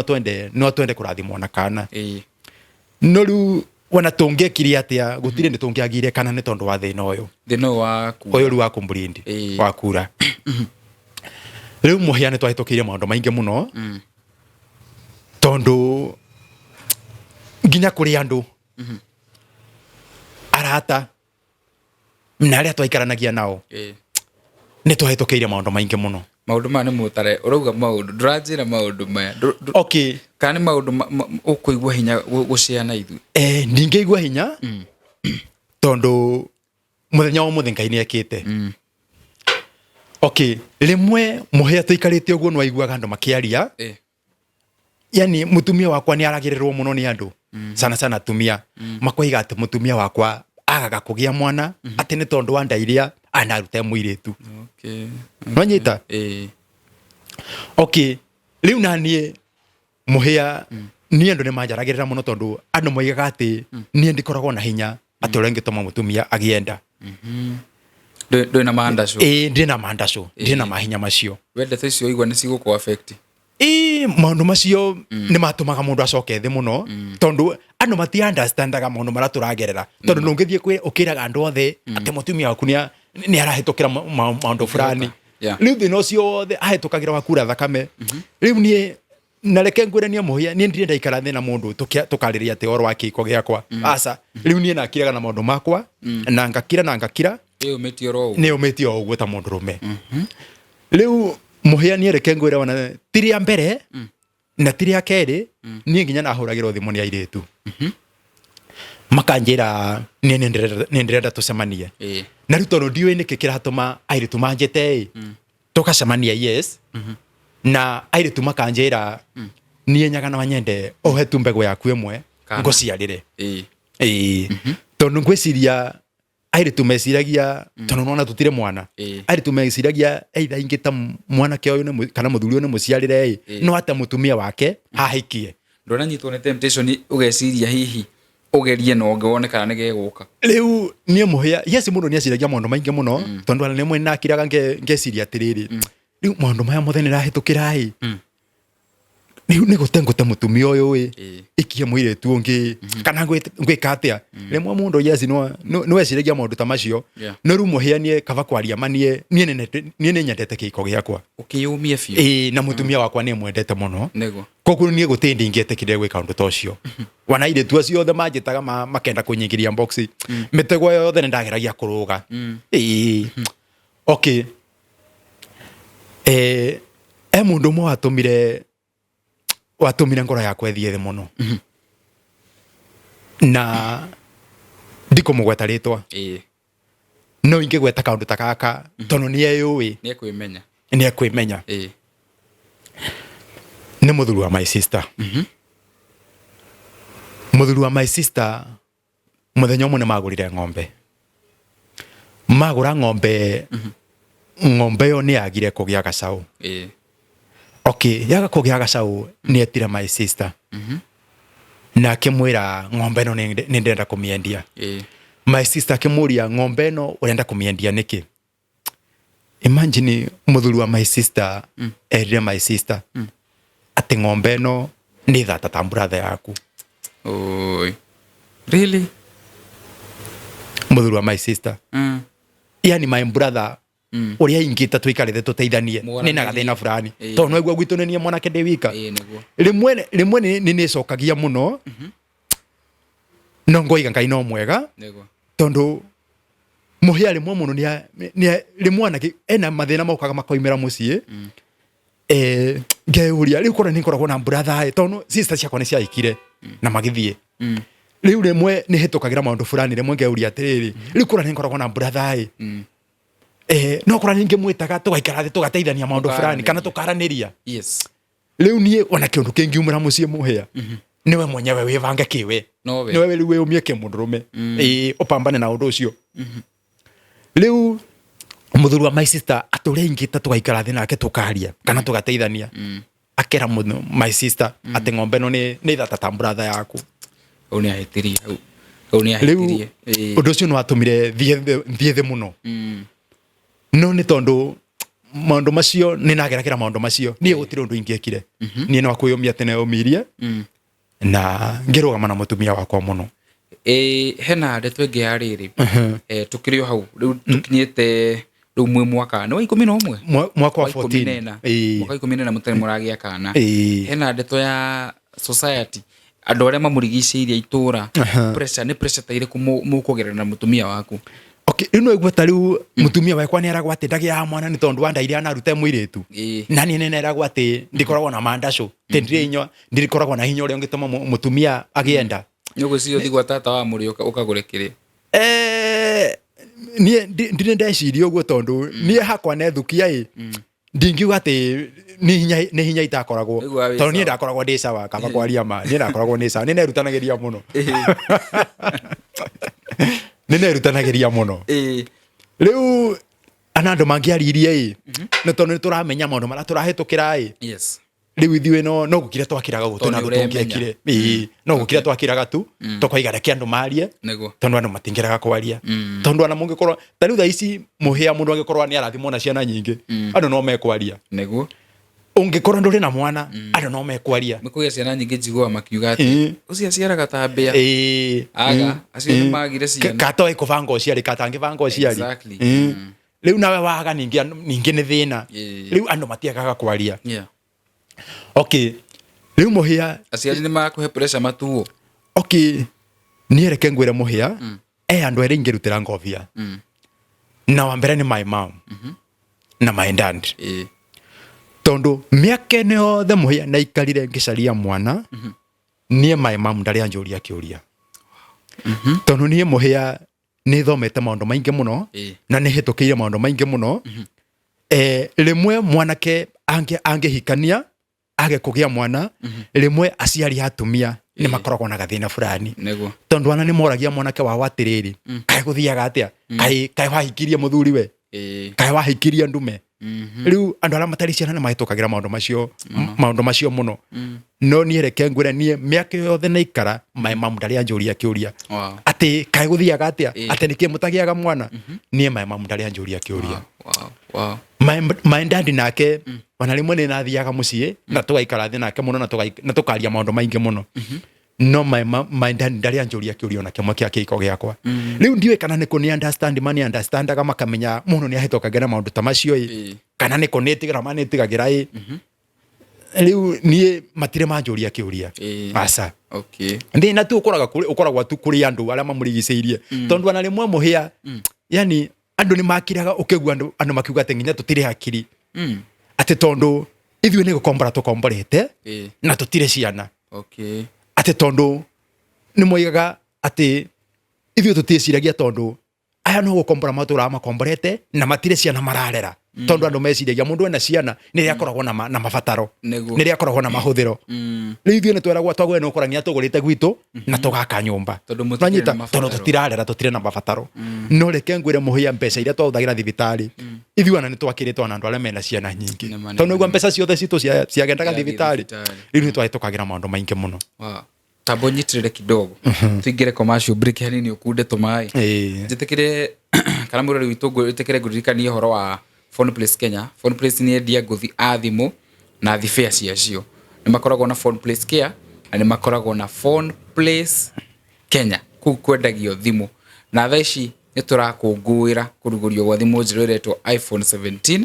no twende kurathimwo na kana no riu wana tungiekire atia gutire ndi tungiagire kana ni tondu wa thina uyu riu wa kumbrindi wa kura riu muhia ni twahitukiire maundu maingi muno tondu nginya kuri andu arata na aria twaikaranagia nao ni twahitukiire maundu maingi muno maundu ma ni mutare urauga maundu nduranjira maundu maya okay kana ni maundu ukuigua hinya guciana ithu ndingeigua hinya tondu muthenya wa muthingai ni ekite okay rimwe muhia tuikarite uguo no aiguaga andu makiaria yani mutumia wakwa ni aragirirwo muno ni andu sana tumia makoiga ati mutumia wakwa agaga kugia mwana ati ni tondu wa ndairia anaruta muiritu nwanyita okay riu nanie muhia ni andu ni manjaragirira muno tondu andu moigaga ati ni ndikoragwo na hinya ati uria ngituma mutumia agienda ndina mandaco ndina mandaco ndina mahinya macio wende icio igwa ni ciguku affect maundu macio ni matumaga mundu acoke thi muno tondu andu mati understandaga maundu maria turagerera tondu nungithie kwi ukiraga andu othe ati mutumia waku ni arahitukira maundu fulani riu thina ucio othe ahitukagira wakura thakame riu nie nareke ngwiranie muhia nie ndire ndaikara thina mundu tukariria ati oro wa kiiko giakwa aca riu nie nakiraga na maundu makwa na ngakira ni umetio uguo ta mundu rume riu muhia nie reke ngwira wana tiria mbere na tiria keri nie nginya nahuragirwo thimu ni airitu makanjira nie ndirenda tucemanie na riu tondu ndiwe niki kiratuma airitu manjete tukacemania yes na airitu makanjira nie nyaga na wanyende ohe tu mbegu yaku imwe nguciarire tondu ngwiciria airitu meciragia tondu nona tutire mwana airitu meciragia either ingita mwana ke uyu kana muthuri uyu muciarire no ata mutumia wake hahikie ndonanyitwo ni temptation ugeciria hihi ugerie no ngone kana ni geguka riu nie muhia yes mundu ni aciragia maundu maingi muno tondu ala nemwe nakiraga ngeciria atiriri riu maundu maya mothe ni rahitukira ni gutenguta mutumia uyu ikie muiretu ungi kana ngwika atia rimwe mundu yes no eciragia maundu ta macio no ru muhianie kava kwaria manie nie ni nyendete kiko giakwa ukiyumie biu na mutumia wakwa ni mwendete muno nego koguo nie gutindi ingetekire gwika undu ta ucio wana ire tu acio othe manjitaga makenda kunyigiria boxi mitego yothe ni ndageragia kuruga okay mundu mo watumire ngoro yakwa ethie the muno na ndiko mugweta ritwa no ingegweta kaundu ta gaka tono ni eyui ni ekwimenya ni muthuri wa my sister muthuri wa my sister muthenya umwe ni magurire ng'ombe magura ng'ombe ng'ombe yo ni agire kugia gacau okay yaga kugia gacau ni etire my sister na akimwira ng'ombe no ni ndenda kumiendia my sister akimuria ng'ombe no urenda kumiendia niki imagine muthuri wa my sister erire my sister ati ng'ombe no ni thata ta brother yaku oi really muthuri wa my sister yani my brother uria ingita twikarite tuteithanie ni na gathina fulani to no igwa gwitu ni mwanake ndi wika rimwe ni cokagia muno no ngoiga ngai no mwega tondu muhia rimwe muno ni rimwe na ena mathina maukaga makoimera mucii ngeuria riu kora ni koragwo na brother tondu sister ciakwa ni ciaikire na magithie riu rimwe ni hitukagira maundu fulani rimwe ngeuria atiriri riu kora ni koragwo na brother no kora ninge mwitaga tugaikara tugateithania maundu fulani kana tukaraniria riu nie ona kindu kingiumira mucii muhia niwe mwenyewe wivange kiwe niwe riu umie kimundurume upambane na undu ucio riu muthuri wa my sister atore ingita tugaikara thina ake tukaria kana tugateithania akera my sister ati ng'ombe no ni thata ta brother yaku oni ahitirie oni ahitirie undu ucio no atumire thie muno no ni tondu maundu macio ni nagerakira maundu macio ni gutire undu ingiekire ni no akuyumia tene umirie na ngirugama na mutumia wakwa muno hena ndeto ingi ya riri tukirio hau riu tukinyite riu mwaka ni wa 11 mwaka wa 14 mwaka 14 mutene muragia kana hena ndeto ya society andu aria mamurigiciirie itura pressure ni pressure ta ire mukugerera na mutumia waku okay ino igwa tariu mutumia wakwa ni aragwa ati ndagia mwana ni tondu andaire anaruta muiretu na ni nene aragwa ati ndikoragwo na mandasho tendire inyo ndikoragwo na hinya uria ngituma mutumia agienda nyugo cio thigwa tata wa muri ukagurekire nie ndire ndeciria uguo tondu nie hakwa nethukia ndingiuga ati ni hinya itakoragwo tondu nie ndakoragwo ndi sawa kaba kwaria ma nie ndakoragwo ni sawa ni nerutanagiria muno nerutanagiria muno riu anandu mangiaririe na tondu turamenya maundu mara turahitukira riu ithiwe no gukire twakiraga gutu na gutungiekire no gukire twakiraga tu tokoiga reke andu marie tondu andu matingiraga kwaria tondu ana mungikorwo tariu tha ici muhia mundu angikorwo ni arathimwo na ciana nyingi andu no mekwaria neguo ungikorwo nduri na mwana andu no mekwaria mikugia ciana nyingi jigwa makiuga ati ucia ciaraga ta mbea aga acio ni magire ciana katoi kuvanga uciari katangi vanga uciari riu nawe waga ningi ni thina riu andu matiagaga kwaria okay riu muhia aciari ni makuhe pressure matuo okay ni reke ngwire muhia andu eri ngirutira ngobia na wa mbere ni my mom na my dad tondu miake ni othe muhia na ikarire ngicaria mwana nie my mom ndari anjuria kiuria tondu nie muhia ni thomete maundu maingi muno na ni hitukire maundu maingi muno rimwe mwanake angehikania age kugia mwana rimwe aciari atumia ni makoragwo na gathina fulani tondu ana ni moragia mwanake wa watiriri kai guthiaga atia kai wahikirie muthuri we kai wahikirie ndume riu andu ara matari ciana ni mahitukagira maundu macio muno no ni reke ngwire ni miake yothe na ikara my mom ndari anjuria kiuria ati kai guthiaga atia ati niki mutagiaga mwana ni my mom ndari anjuria kiuria my dad nake ona rimwe ni nathiaga mucii na tugaikara thi nake muno na tukaria maundu maingi muno no my dad ndari anjuria kiuria ona kimwe kia kiiko giakwa riu ndiwe kana niko ni understandaga makamenya muno ni ahetokagira maundu ta macio kana niko nitigira manitigagira riu nie matire manjuria kiuria asa okay ndi na tu ukoragwa tu kuri andu aria mamurigiceirie tondu ana rimwe muhia yani andu ni makiraga ukegua andu makiuga ati nginya tutire hakiri ati tondu ithuĩ nĩ gũkombora tũkomborete na tũtirĩ ciana ati tondu nĩ moigaga ati ithuĩ tũtiĩciragia tondu aya no gũkombora matũraga makomborete na matirĩ ciana mararera tondu andũ meciragia mũndũ ena ciana nĩ rĩrĩa akoragwo na mabataro nĩ rĩrĩa akoragwo na mahũthĩro rĩu ithuĩ nĩ tweragwo twagwe nĩ ũkoragia tũgũrĩte gwitũ na tũgaka nyũmba tondu tũtirarera tũtirĩ na mabataro no reke ngwĩre mũhĩa mbeca iria twahũthagĩra thibitarĩ ithuĩ ona nĩ twakĩrĩtwo na andũ arĩa mena ciana nyingĩ tondu nĩguo mbeca ciothe citũ ciagendaga thibitarĩ rĩu nĩ twahĩtũkagĩra maũndũ maingĩ mũno tambo nyitirire kidogo tuingire commercial break hanini ukunde tumai njitikire kana mũrori witũ ngwitikire ngũririkanie ũhoro wa Phone Place Kenya. Phone Place ni endia ngũthi a thimũ na thibea ciacio nĩ makoragwo na Phone Place Care na nĩ makoragwo na Phone Place Kenya kũu kwendagio thimũ na thaa ici nĩ tũrakũngũĩra kũrugũrio gwa thimũ njerũ iretwo iPhone 17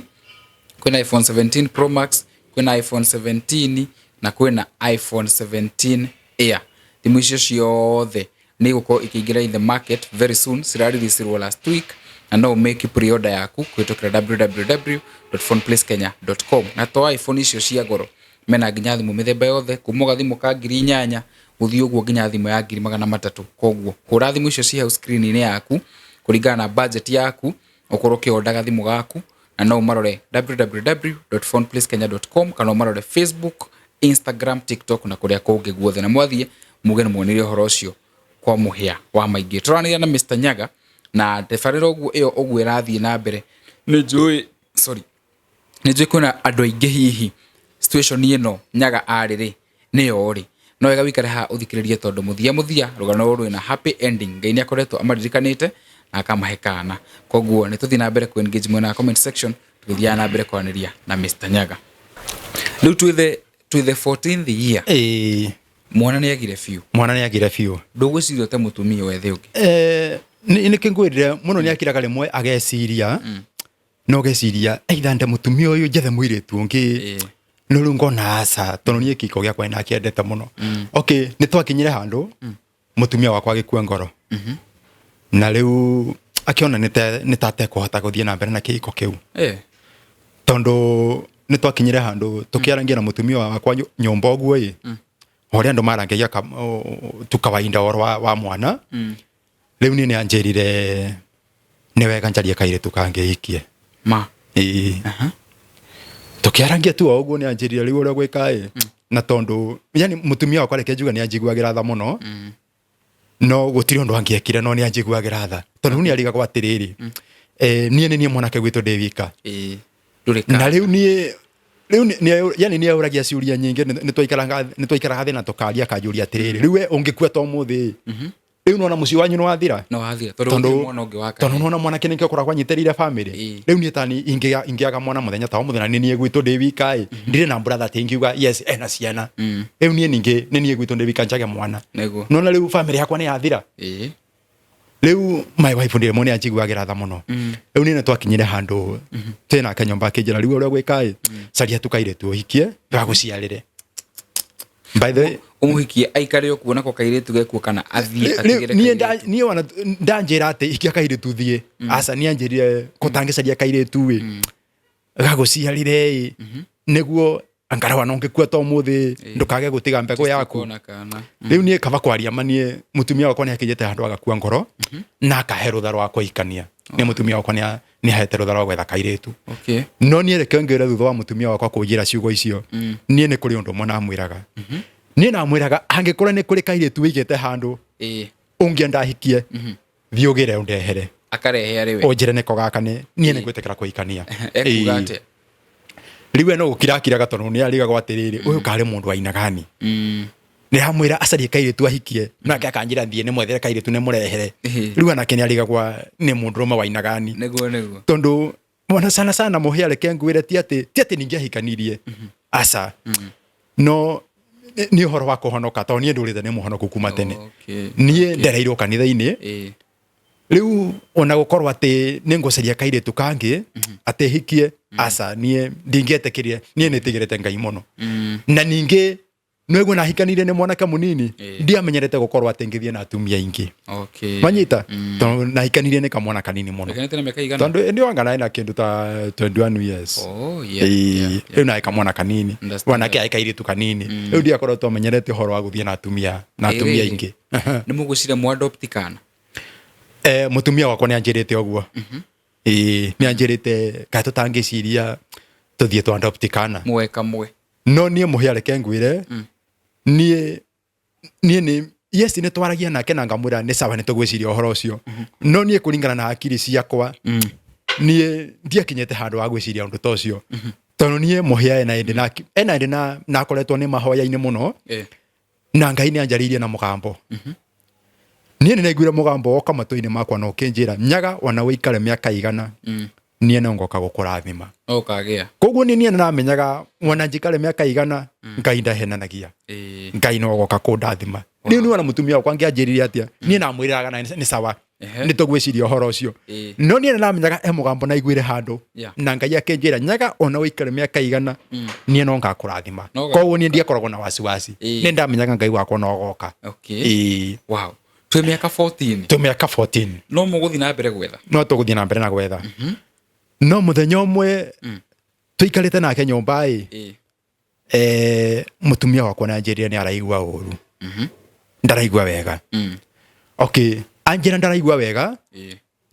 kwĩna iPhone 17 Pro Max kwĩna iPhone 17 na kwĩna iPhone 17 Air. Thimũ icio ciothe nĩ gũkorwo ikĩingĩra in the market very soon. Cirareleasirwo last week na no make pre-order yaku kwĩtũkĩra www.phoneplacekenya.com na to iPhone icio cia goro mena nginya thimũ mĩthemba yothe kuma gathimũ ka 8,000 gũthiĩ ũguo nginya thimũ ya 3,300. Koguo hũra thimũ icio ci hau screen-inĩ yaku kũringana na budget yaku ũkorwo ũkĩordaga thimũ gaku na no marore www.phoneplacekenya.com kana marore Facebook, Instagram, TikTok na kuria kũngĩ guothe na mwathie muge nĩ muonire ũhoro ũcio kwa mũhĩa wa maingĩ. Tũranĩria na Mr. Nyaga na tebarĩra ũguo ĩyo ũguo ĩrathiĩ na mbere nĩ njũĩ kwĩna andũ aingĩ hihi situation ĩno Nyaga arĩ nĩyo rĩ no wega wĩkare haha ũthikĩrĩrie tondu muthia rũgano rũrũ rwĩna happy ending. Ngai nĩ akoretwo amaririkanĩte na akamahe kana. Koguo nĩ tũthiĩ na mbere ku engage mwena comment section tũgĩthiaga na mbere kwaranĩria na Mr. Nyaga. Rĩu to the 14th year mwana nĩ agire biũ ndũgwĩciria te mũtumia wethe ũngĩ nĩ kĩngwĩrire mũno nĩ akiraga rĩmwe ageciria no geciria either nde mũtumia ũyũ njethe mũirĩtu ũngĩ no rĩu ngona aca tondu niĩ kĩhiko gĩakwa nĩ akĩendete mũno. Okay nĩ twakinyire handũ mũtumia wakwa agĩkua ngoro na rĩu akĩona nĩ tatekũhota gũthiĩ na mbere na kĩhiko kĩu tondu nĩ twakinyire handũ tũkĩarangia na mũtumia wakwa nyũmba ũguo ũrĩa andũ marangagia tu kawaida wa mwana rĩu niĩ nĩ anjĩrire nĩ wega njarie kairĩtu kangĩhikie tũkĩarangia tu ũguo nĩ anjĩrire rĩu ũrĩa gwĩka na tondu yani mũtumia wakwa reke njuga nĩ anjiguagĩra tha mũno no gũtirĩ ũndũ angĩekire no nĩ anjiguagĩra tha tondu nĩ arigagwo atĩrĩrĩ niĩ nĩ niĩ mwanake gwitũ ndĩ wika na rĩu niĩ yani nĩ auragia ciũria nyingĩ nĩ twaikaraga thĩ na tũkaria akanjũria atĩrĩrĩ rĩu we ũngĩkua ta ũmũthĩ rĩu nona mũciĩ wanyu nĩ wathira tondu nona mwanake nĩkĩo ũkoragwo anyitĩrĩire family rĩu niĩ tani ingĩaga mwana mũthenya ta ũmũthĩ na nĩ niĩ gwitũ ndĩ wika ndirĩ na brother atĩ ingiuga yes ena ciana rĩu niĩ ningĩ nĩ niĩ gwitũ ndĩ wika njage mwana nona rĩu family yakwa nĩ yathira rĩu my wife ndĩrĩ mone anjiguagĩra tha mũno rĩu niĩ nĩ twakinyire handũ tena kanyomba kĩnjĩra rĩu ũrĩa gwĩka caria tukairĩtu ũhikie gagũciarĩre by the way umuhikie aikare okuona kwa kairĩtu gekuo kana athiĩ atigere niĩ wana ndanjĩra atĩ ikia kairĩtu thiĩ aca nĩ anjĩrire kũtangĩcaria kairĩtu gagũciarĩre nĩguo angarawa no ngĩkua ta ũmũthĩ ndũkage gũtiga mbegũ yaku rĩu niĩ kaba kwaria manie mũtumia wakwa nĩ akĩnjĩte handũ agakua ngoro na akahe rũtha rwa kũhikania nĩ mũtumia wakwa nĩ ahete rũtha rwa gwetha kairĩtu no niĩ reke ngĩre thutha wa mũtumia wakwa kũnjĩra ciugo icio niĩ nĩ kũrĩ ũndũ ũmwe namwĩraga niĩ namwĩraga angĩkorwo nĩ kũrĩ kairĩtu wĩigĩte handũ ũngĩenda hikie thiĩ ũgĩre ũndehere akarehe arĩ we ũnjĩre nĩko gaka niĩ nĩ ngwĩtĩkĩra kũhikania rĩu no gũkirakiraga tondũ nĩ arigagwo atĩrĩrĩ ũyũ karĩ mũndũ wainagani nĩ hamwĩra acarie kairĩtu ahikie nake akanjĩra thiĩ nĩ mwethere kairĩtu nĩ mũrehere rĩu anake nĩ arigagwo nĩ mũndũ rũma wainagani nĩguo tondu wana sana muhia reke ngwire ti ati ningiahikanirie aca no ni horo wa kuhonoka to nie ndurite ni muhonoku kuma tene nie ndereirwo kanitha-ini riu ona gukorwo ati ninguceria kairitu kangi ati hikie aca nie ndingietekirie nie nitigirite Ngai muno na ningi no na hikanire ni mwanake munini ndiamenyerete gukorwo ati ngithie na atumia ingi manyita to na hikanire ni kamwana kanini muno tondu ndio angana ina kindu ta 21 years na kamwana kanini wanake aikairitu kanini riu ndia korwo to menyerete horo wa guthie na atumia ingi ni mugucire mu adopt kana mutumia wakwa ni anjirite oguo ni anjirite ka tutangiciria tuthie tu adopt kana mweka mwe no nie muhia reke ngwire nie ni yes ni twaragia nake na ngamwira ni sawa ni tugwiciria uhoro ucio no nie kuringana na akiri ciakwa nie ndiakinyete handu wa gwiciria undu ta ucio tondu nie muhia ena indi na akoretwo ni mahoya-ini muno na Ngai ni anjaririe na mugambo nie ni naiguire mugambo woka matũ-ini makwa no kinjira nyaga wana wikare miaka igana nie no ngoka gukurathima okagia koguo nie namenyaga wana njikare miaka igana Ngai ndahenanagia Ngai no goka kundathima riu ni wana mutumia wakwa ngianjiririe atia nie namwiriraga na ni sawa ni tugwiciria uhoro ucio no nie namenyaga mugambo na iguire handu na Ngai akinjira nyaga ona wikare miaka igana nie no ngakurathima koguo nie ndiakoragwo na wasiwasi ni ndamenyaga Ngai wakwa no goka wow twe miaka 14 no muguthi na mbere gwetha no tuguthi na mbere na gwetha no muthenya umwe tuikarite nake nyumba mutumia wakwa na njĩrire ni araigua uru ndaraigua wega anjĩra ndaraigua wega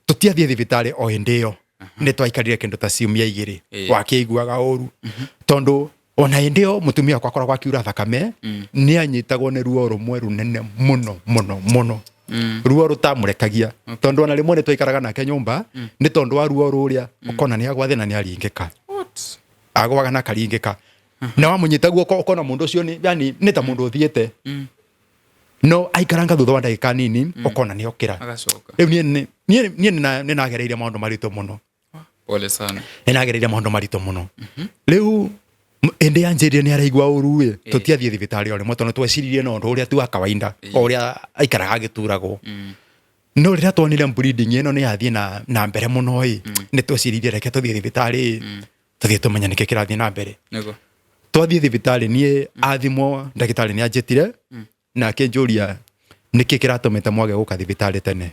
tutiathie thibitari o hindi yo ni twaikarire kindu ta ciumia 2 wakĩiguaga uru tondu ona hindi yo mutumia wakwa akoragwo akiura thakame ni anyitagwo ni ruo rumwe runene muno ruo rutamurekagia tondu ona rimwe ni twaikaraga nake nyumba ni tondu wa ruo ruria ukona ni agwa thina ni aringika agwaga na karingika na wamunyita guoko ukona mundu ucio ni yani ni ta mundu uthiete no aikaranga thutha wa ndagika nini ukona ni okira riu nie nagereire maundu marito muno pole sana nagereire maundu marito muno riu ende anjĩrire ni araigua uru tutiathie thibitari o rimwe tondu tweciririe no undu uria tu wa kawaida uria aikaraga agituragwo no rira twonire bleeding ino ni yathie na mbere muno ni tweciririe reke tuthie thibitari tuthie tumenya niki kirathie na mbere twathie thibitari nie athimo ndagitari ni anjitire na akinjuria niki kiratumite mwage guka thibitari tene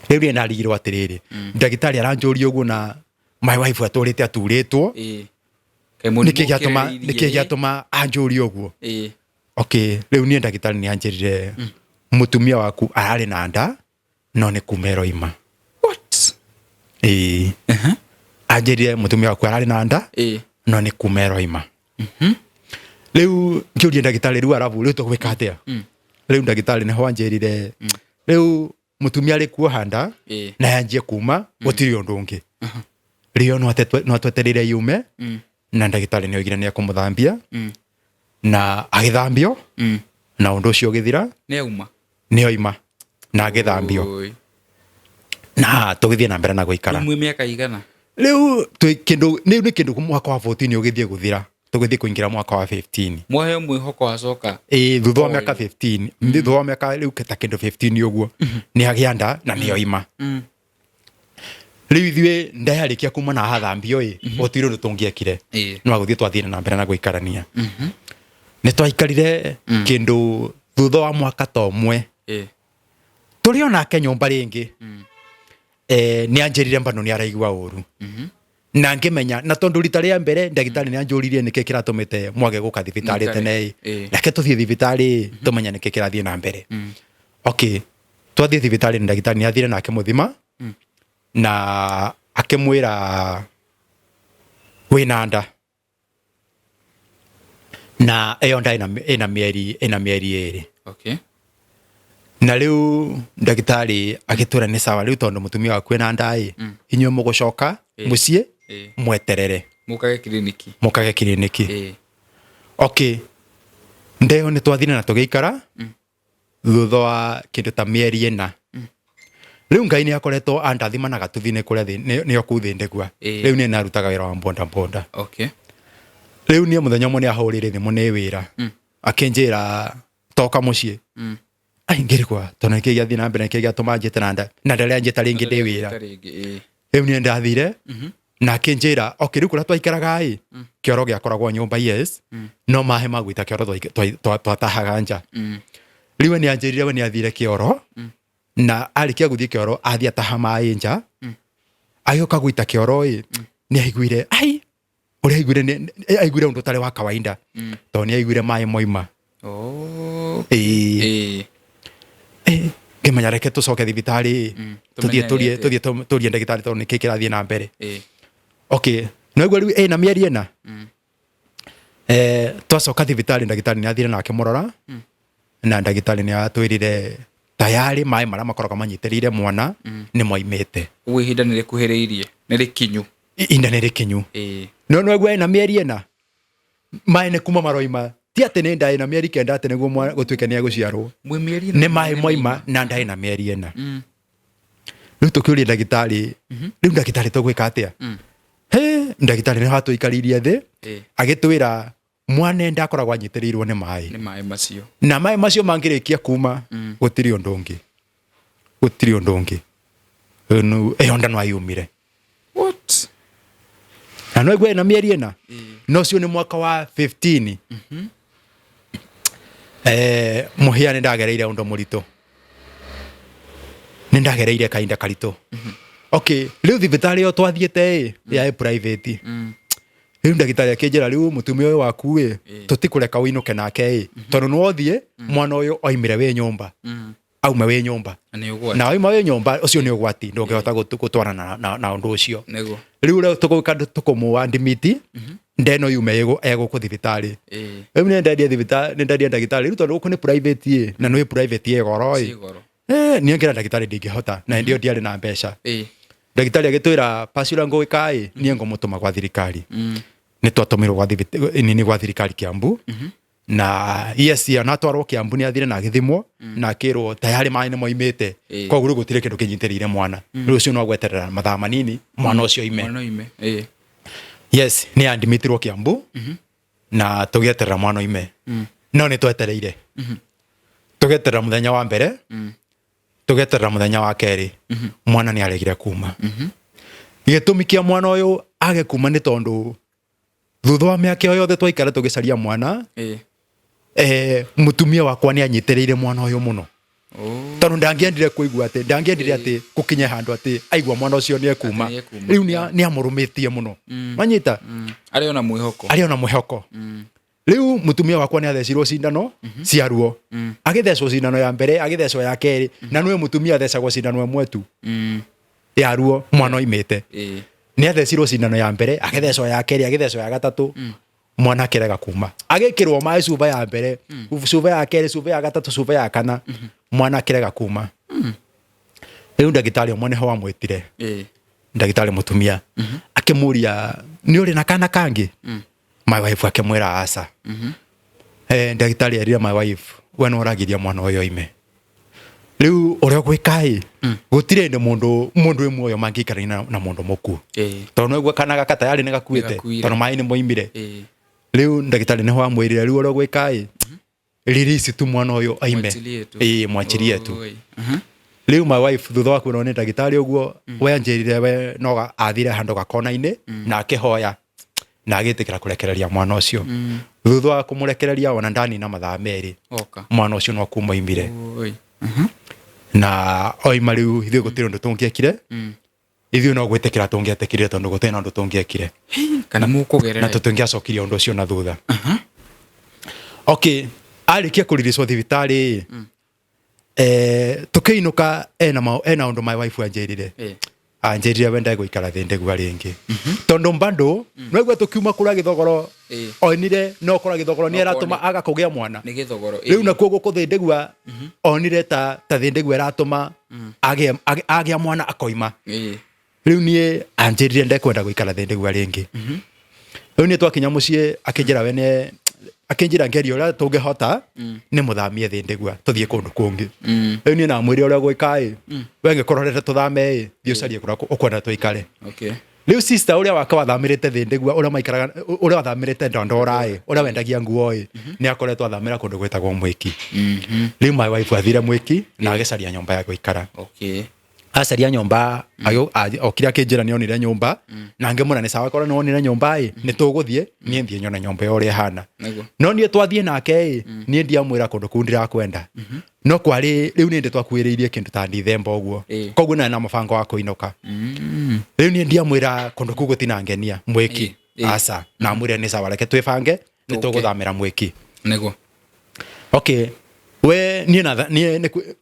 riu ni narigirwo atiriri ndagitari aranjuria uguo na my wife aturite aturitwo niki giatuma anjurie uguo riu ni ndagitari ni anjirire mutumia waku arari na nda no ni kumero ima anjirire mutumia waku arari na nda no ni kumero ima riu ngiuria ndagitari riu arabu riu tugwika atia riu ndagitari niho anjirire riu mutumia ari kuohanda na yanjie kuma gutiri undu ungi riu no tweterire yume na ndagitari ni oigire ni akumuthambia na agithambio na undu ucio githira ni oima na agithambio na tugithie na mbere na guikara umwe miaka igana riu ni kindu mwaka wa 14 ugithie guthira tugithie kuingira mwaka wa 15 mwahe mwihoko acoka thutha wa miaka 15 thutha wa miaka riu keta kindu 15 uguo ni agianda na ni oima riu ithue ndayarikia kuma na hathambio otiro ndutungiekire no aguthie twathie na mbere na guikarania ni twaikarire kindu thutha wa mwaka tomwe turio nake nyumba ringi ni anjirire mbano ni araigua uru na ngimenya na tondu rita ria mbere ndagitari ni anjuririe niki kiratumite mwage guka thibitari tene reke tuthie thibitari tumenya niki kirathie na mbere twathie thibitari ndagitari ni athire nake muthima na akimwira wina nda na eyo nda ina mieri 2 na riu ndagitari agitura ni sawa riu tondu mutumia waku ena nda inyuĩ mugucoka mucie mweterere mukage kiriniki ndeo ni twathire na tugiikara thutha wa kindu ta mieri 4 riu ngai ni akoretwo andathima na gatuthine kuria ni okuthi ndegwa riu ni narutaga wira wa bonda okay riu ni muthenya mwe ni ahurire thimu ni wira akinjira toka mucii ai ngirikwa tona kigia thina mbere kigia tuma njite na ndare njita ringi ndi wira riu ni ndathire na akinjira okay riu kuria twaikaraga kioro giakoragwo nyumba yes no mahe magwita kioro twatahaga nja riu ni anjirire ni athire kioro na alikia guthie kioro athia taha mai nja ayoka gwita kioro ni aiguire ai uri aiguire undu tare wa kawaida to ni aiguire mai moima ngimenya reke tucoke thibitari tuthie ndagitari to ni kikirathie na mbere okay no igwa riu na mieri ena twacoka thibitari ndagitari ni athire na akimurora na ndagitari ni atwirire tayari mai mara makoroka manyitirire mwana ni moimete ihinda ni rikuhiriirie ni rikinyu ihinda ni rikinyu no igwa na mieri ena mai ni kuma maroima ti ati ni ndai na mieri kenda ati niguo mwana gutuike ni aguciarwo ni mai moima na ndai na mieri ena riu tukiuria ndagitari riu ndagitari tugwika atia ndagitari ni hatuikaririe thi agitwira mwana ndakoragwo anyitirirwo ni mai macio na mai macio mangirikia kuma gutiri undu ungi no onda no ayumire what na no igwe na mieri ena no cio ni mwaka wa 15 muhia ni ndagereire undu murito ni ndagereire kainda karito okay riu thibitari yo twathiete ya private riu ndagitari akinjira riu mutumia uyu waku tutikureka winuke nake tondu no thie mwana uyu oimire we nyumba aume we nyumba na oima we nyumba ucio ni ugwati ndungehota gutwarana na undu ucio riu leo tukumu admit ndeno yume ego ku thibitari riu ni ndadia thibitari ni ndadia ndagitari riu tondu ni private na no private egoro ni ngira ndagitari ndingehota na ndio ndiari na mbeca ndagitari agitwira pasura ngwika ni ngomutuma kwa thirikari ni twatumirwo kwa thibitari ni kwa thirikari Kiambu na yes na twarwo Kiambu ni athire na githimwo na kirwo tayari mai ni moimete koguo riu gutire kindu kinyitirire mwana riu cio no gweterera mathaa manini mwana ucio ime yes ni admitirwo Kiambu na tugieterera mwana ime no ni twetereire tugeterera muthenya wa mbere tugeterera muthenya wa keri mwana ni aregire kuma gitumi kia mwana uyu age kuma ni tondu thutha wa miaka yothe twaikara tugicaria mwana mutumia wakwa ni anyitireire mwana uyu muno tondu ndangiendire kuigua ati ndangiendire ati gukinye handu ati aigua mwana ucio ni ekuma riu ni amurumitie muno manyita ariona mwihoko riu mutumia wakwa ni athecirwo cindano cia ruo agithecwo cindano ya mbere agithecwo ya keri na nwe mutumia athecagwo cindano imwe tu ya ruo mwana oimite ni athecirwo cindano ya mbere agithecwo ya keri agithecwo ya gatatu mwana kirega kuma agikirwo mai cuba ya mbere cuba ya keri cuba ya gatatu cuba ya kana mwana kirega kuma riu ndagitari omwe ho amwitire ndagitari mutumia akimuria ni uri na kana kangi my wife akimwira asa ndagitari arira my wife we no ragiria mwana uyu ime riu uria gwikai gutire ndi mundu imwe uyo mangikarana na mundu muku tondu igwe kana gaka tayari ni gakuite tondu mai ni moimire riu ndagitari ni ho amwirire riu uria gwikai release tu mwana uyu aime mwachirie tu riu my wife thutha wa kwirwo ni ndagitari uguo we anjirire we no athire handu gakona-ini na akihoya na agitikira kurekereria mwana ucio thutha wa kumurekereria ona ndani na mathaa meri mwana ucio no kuma imire na oima riu ithuĩ gũtirĩ ũndũ tũngĩekire ithuĩ no gwĩtĩkĩra tũngĩetĩkire tondũ gũtirĩ na ũndũ tũngĩekire kana mũkũgerera na tũtingĩacokirie ũndũ ũcio na thutha okay arĩkia kũriricwo thibitarĩ tũkĩinũka ena ũndũ my wife anjĩrire anjĩrire wenda gũikara thĩ ndegwa rĩngĩ tondũ mbandũ no igua tũkiuma kũrĩa Gĩthogoro onire no kũrĩa Gĩthogoro nĩ aratũma aga kũgĩa mwana rĩu nakuo gũkũ thĩ ndegwa onire ta thĩ ndegwa ĩratũma agĩa mwana akoima rĩu niĩ anjĩrire ndekwenda gũikara thĩ ndegwa rĩngĩ rĩu niĩ twakinya mũciĩ akĩnjĩra we akinjira ngerio ria tungihota ni muthamie Thindigua tuthie kundu kungi riu ni na mwiri uria gwikai we ngikororete tuthame thio carie kura ukwenda tuikare riu sister uria waka wathamirite Thindigua uria maikaraga uria wathamirite Ndondora uria wendagia nguo ni akoretwo athamira kundu gwetagwo Mwiki riu my wife athire Mwiki na agicaria nyumba ya guikara acaria nyumba okire akinjira ni onire nyumba na ngimura ni sawa korwo ni onire nyumba ni tuguthie ni thie nyone nyumba uria hana no ni twathie nake ni ndiamwira kundu kundira kwenda no kwari riu ni ndi twakuiriirie kindu ta December uguo koguo na mubango wa kuinoka riu ni ndiamwira kundu ku gutinangenia Mwiki asa na mwire ni sawa reke twibange ni tuguthamira Mwiki niguo we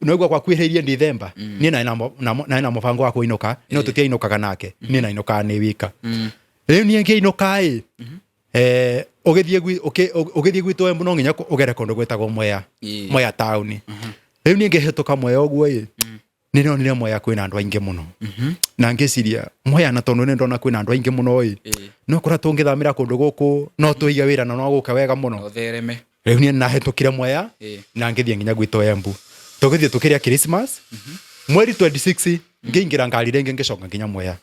no gwa kwiriirie December ni na mubango wa kuinoka no tutiainokaga nake ni na inoka ni wika riu ni ngiinoka ugithie gwitu Embu no nginya ugere kundu gwetagwo Mwea town riu ni ngihituka Mwea uguo ni nonire Mwea kwina andu aingi muno na ngiciria Mwea na tondu ni ndona kwina andu aingi muno no kura tungithamira kundu guku no tuiga wira na no guka wega muno riu ni na hetukire Mwea na ngithie nginya gwitu Embu tugithie tukiria Christmas mweri 26 ngingira ngari renge ngicoka nginya Mwea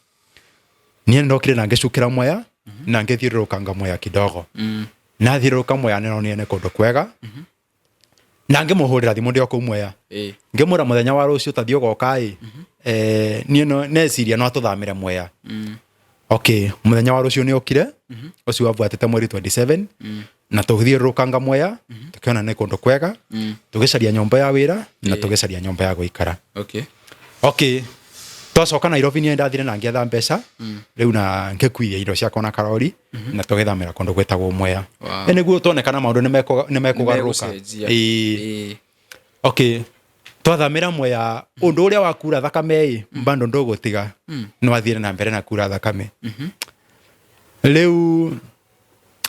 ni ndokire na ngicukira Mwea na ngithiurukanga Mwea kidogo na thiuruka Mwea no ni kundu kwega na ngimuhurira thimu ndio ku Mwea ngimura muthenya wa rucio tathio goka ni no neciria no tuthamire Mwea muthenya wa rucio ni okire ucio wabwatete mweri 27 na tugithiurukanga Mwea tukiona ni kundu kwega tugicaria nyumba ya wira na tugicaria nyumba ya guikara twacoka Nairobi ni ndathire na ngietha mbeca riu na ngikuia indo ciakwa na karori na tugithamira kundu gwetagwo Mwea niguo tonekana maundu ni mekugaruka twathamira Mwea undu uria wakura thakame bando ndugutiga no athire na mbere na kura thakame riu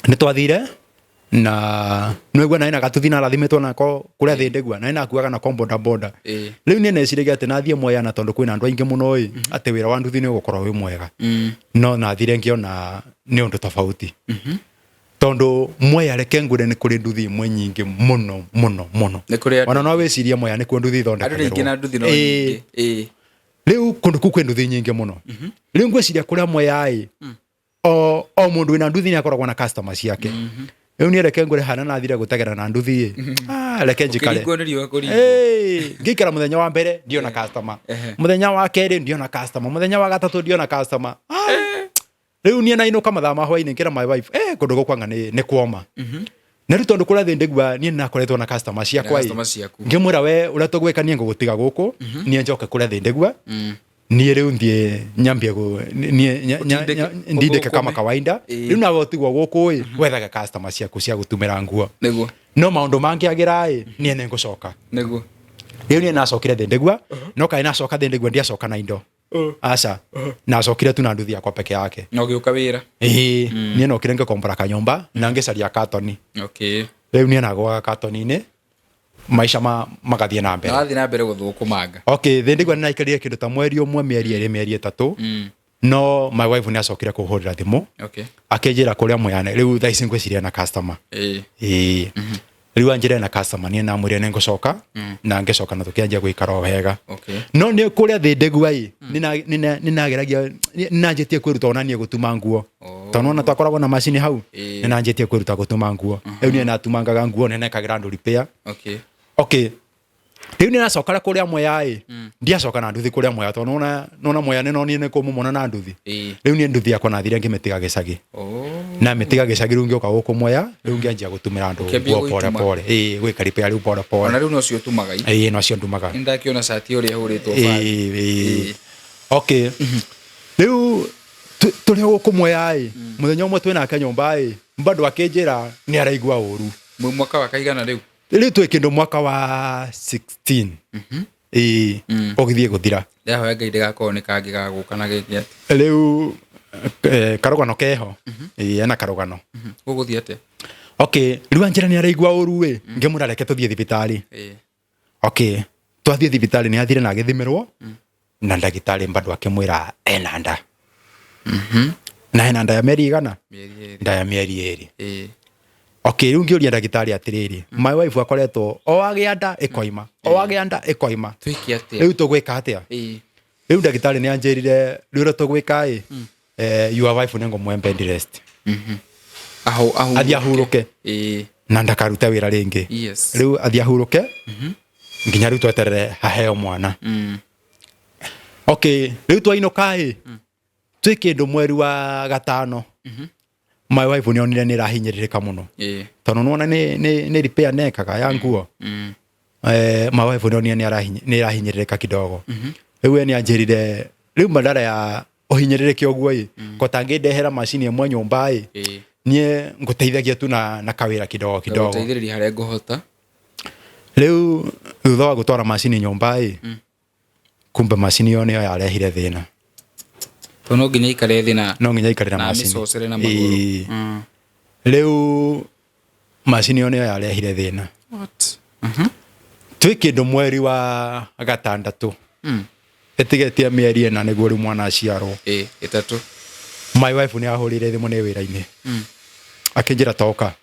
ni twathire na nwegwa na ina gatuthina rathimetwo nako kuria Thindigua na ina akuaga na komboda boda riu ni neciragia ati nathie Mwea na tondu kwina andu aingi muno ati wira wa nduthi ni ugukorwo wi mwega no nathire ngiona ni undu tofauti tondu Mwea reke ngure ni kuri nduthi imwe nyingi muno ona no wiciria Mwea ni ku nduthi thondekagirwo riu kundu ku kwi nduthi nyingi muno riu ngwiciria kuria Mwea o mundu wina nduthi ni akoragwo na customers yake riu ni reke ngure hana nathire gutegera na nduthi reke njikare ngikara muthenya wa mbere ndiona customer muthenya wa keri ndiona customer muthenya wa gatatu ndiona customer riu ni na inuka mathama hwaini ngera my wife kundu gukwanga ni kuoma na riu tondu kuria Thindigua ni nakoretwo na customer ciakwa ngimwira we uria tugwika ni ngugutiga guku ni njoke kuria Thindigua ni riu ndie nyambie ndindike kama kawaida riu na wotigwo guku wethaga customer ciaku cia gutumira nguo no maundu mangiagira ni ene ngucoka riu ni nacokire Thindigua no kai nacoka Thindigua ndiacoka na indo aca nacokire tu na nduthi yakwa peke yake no giuka wira ni nokire ngikombora kanyumba na ngicaria katoni riu ni nagwa katoni-ini maisha magathie na mbere guthukumanga Thindigua ni naikarire kindu ta mweri umwe mieri itatu no my wife ni acokire kuhurira thimu akinjira kuria Mwea riu thaa ici ngwiciria na customer riu anjire na customer ni namwire ni ngucoka na ngicoka na tukianjia guikara wega no ni kuria Thindigua ni nageragia ni nanjitie kwiruta onanie gutuma nguo tondu ona twakoragwo na machine hau ni nanjitie kwiruta gutuma nguo riu ni natumangaga nguo ni nekagira andu repair riu ni nacokara kuria Mwea ndiacoka na nduthi kuria Mwea tondu nona Mwea ni noni ni kumumona na nduthi riu ni nduthi yakwa nathire ngimitiga gicagi na mitiga gicagi riu ngioka guku Mwea riu ngianjia gutumira andu pole pole gwika repair riu pole pole ona riu no cio tumaga no cio ndumaga ndakiona sati uria huritwo bali riu turi guku Mwea muthenya umwe twina nyumba bado akinjira ni araigua uru mwaka wa kaigana riu riu twi kindu mwaka wa 16 ogithie guthira ndahoya Ngai ndigakorwo ni kangi gaguka na giki riu karugano keho ena karugano guguthie ate riu anjira ni araigua uru ngimura reke tuthie thibitari twathie thibitari ni athire na agithimirwo na ndagitari bado akimwira ena nda na ena nda ya mieri igana nda ya mieri eri Okay, riu ngiuria ndagitari atiriri. My wife akoretwo o agianda ikoima. O agianda ikoima. Twiki atia. Riu tugwika atia? Riu ndagitari ni anjirire riu tugwika your wife nengo mwembe rest. Aho athia huruke. Na ndakarute wira ringi. Yes. Riu athia huruke. Nginya riu tweterere haheo mwana. Okay, riu twainoka twi kindu mweri wa gatano. My wife ni onire ni rahinyiririka muno. Tono nuona ni repair nekaga ya nguo. My wife ni onire ni rahinyiririka kidogo. Riu ni anjirire riu badala ya ohinyiririke oguo ko tangindehera machine ĩmwe nyumba nie nguteithagia tu na kawira kidogo Nguteithĩrĩria harĩa ngũhota. Riu thutha wa gutwara machine nyumba kumbe machine yo niyo yarehire thina. No nginya ikare thina. No nginya ikare na machine. Na micocere na maguru. Riu machine yo niyo yarehire thina. What? Twi kindu mweri wa gatandatu. Etigetie mieri ĩna nĩguo rĩu mwana aciarwo. Ĩtatũ. My wife ni ahurire thimu ni wira-ini. Akinjira toka.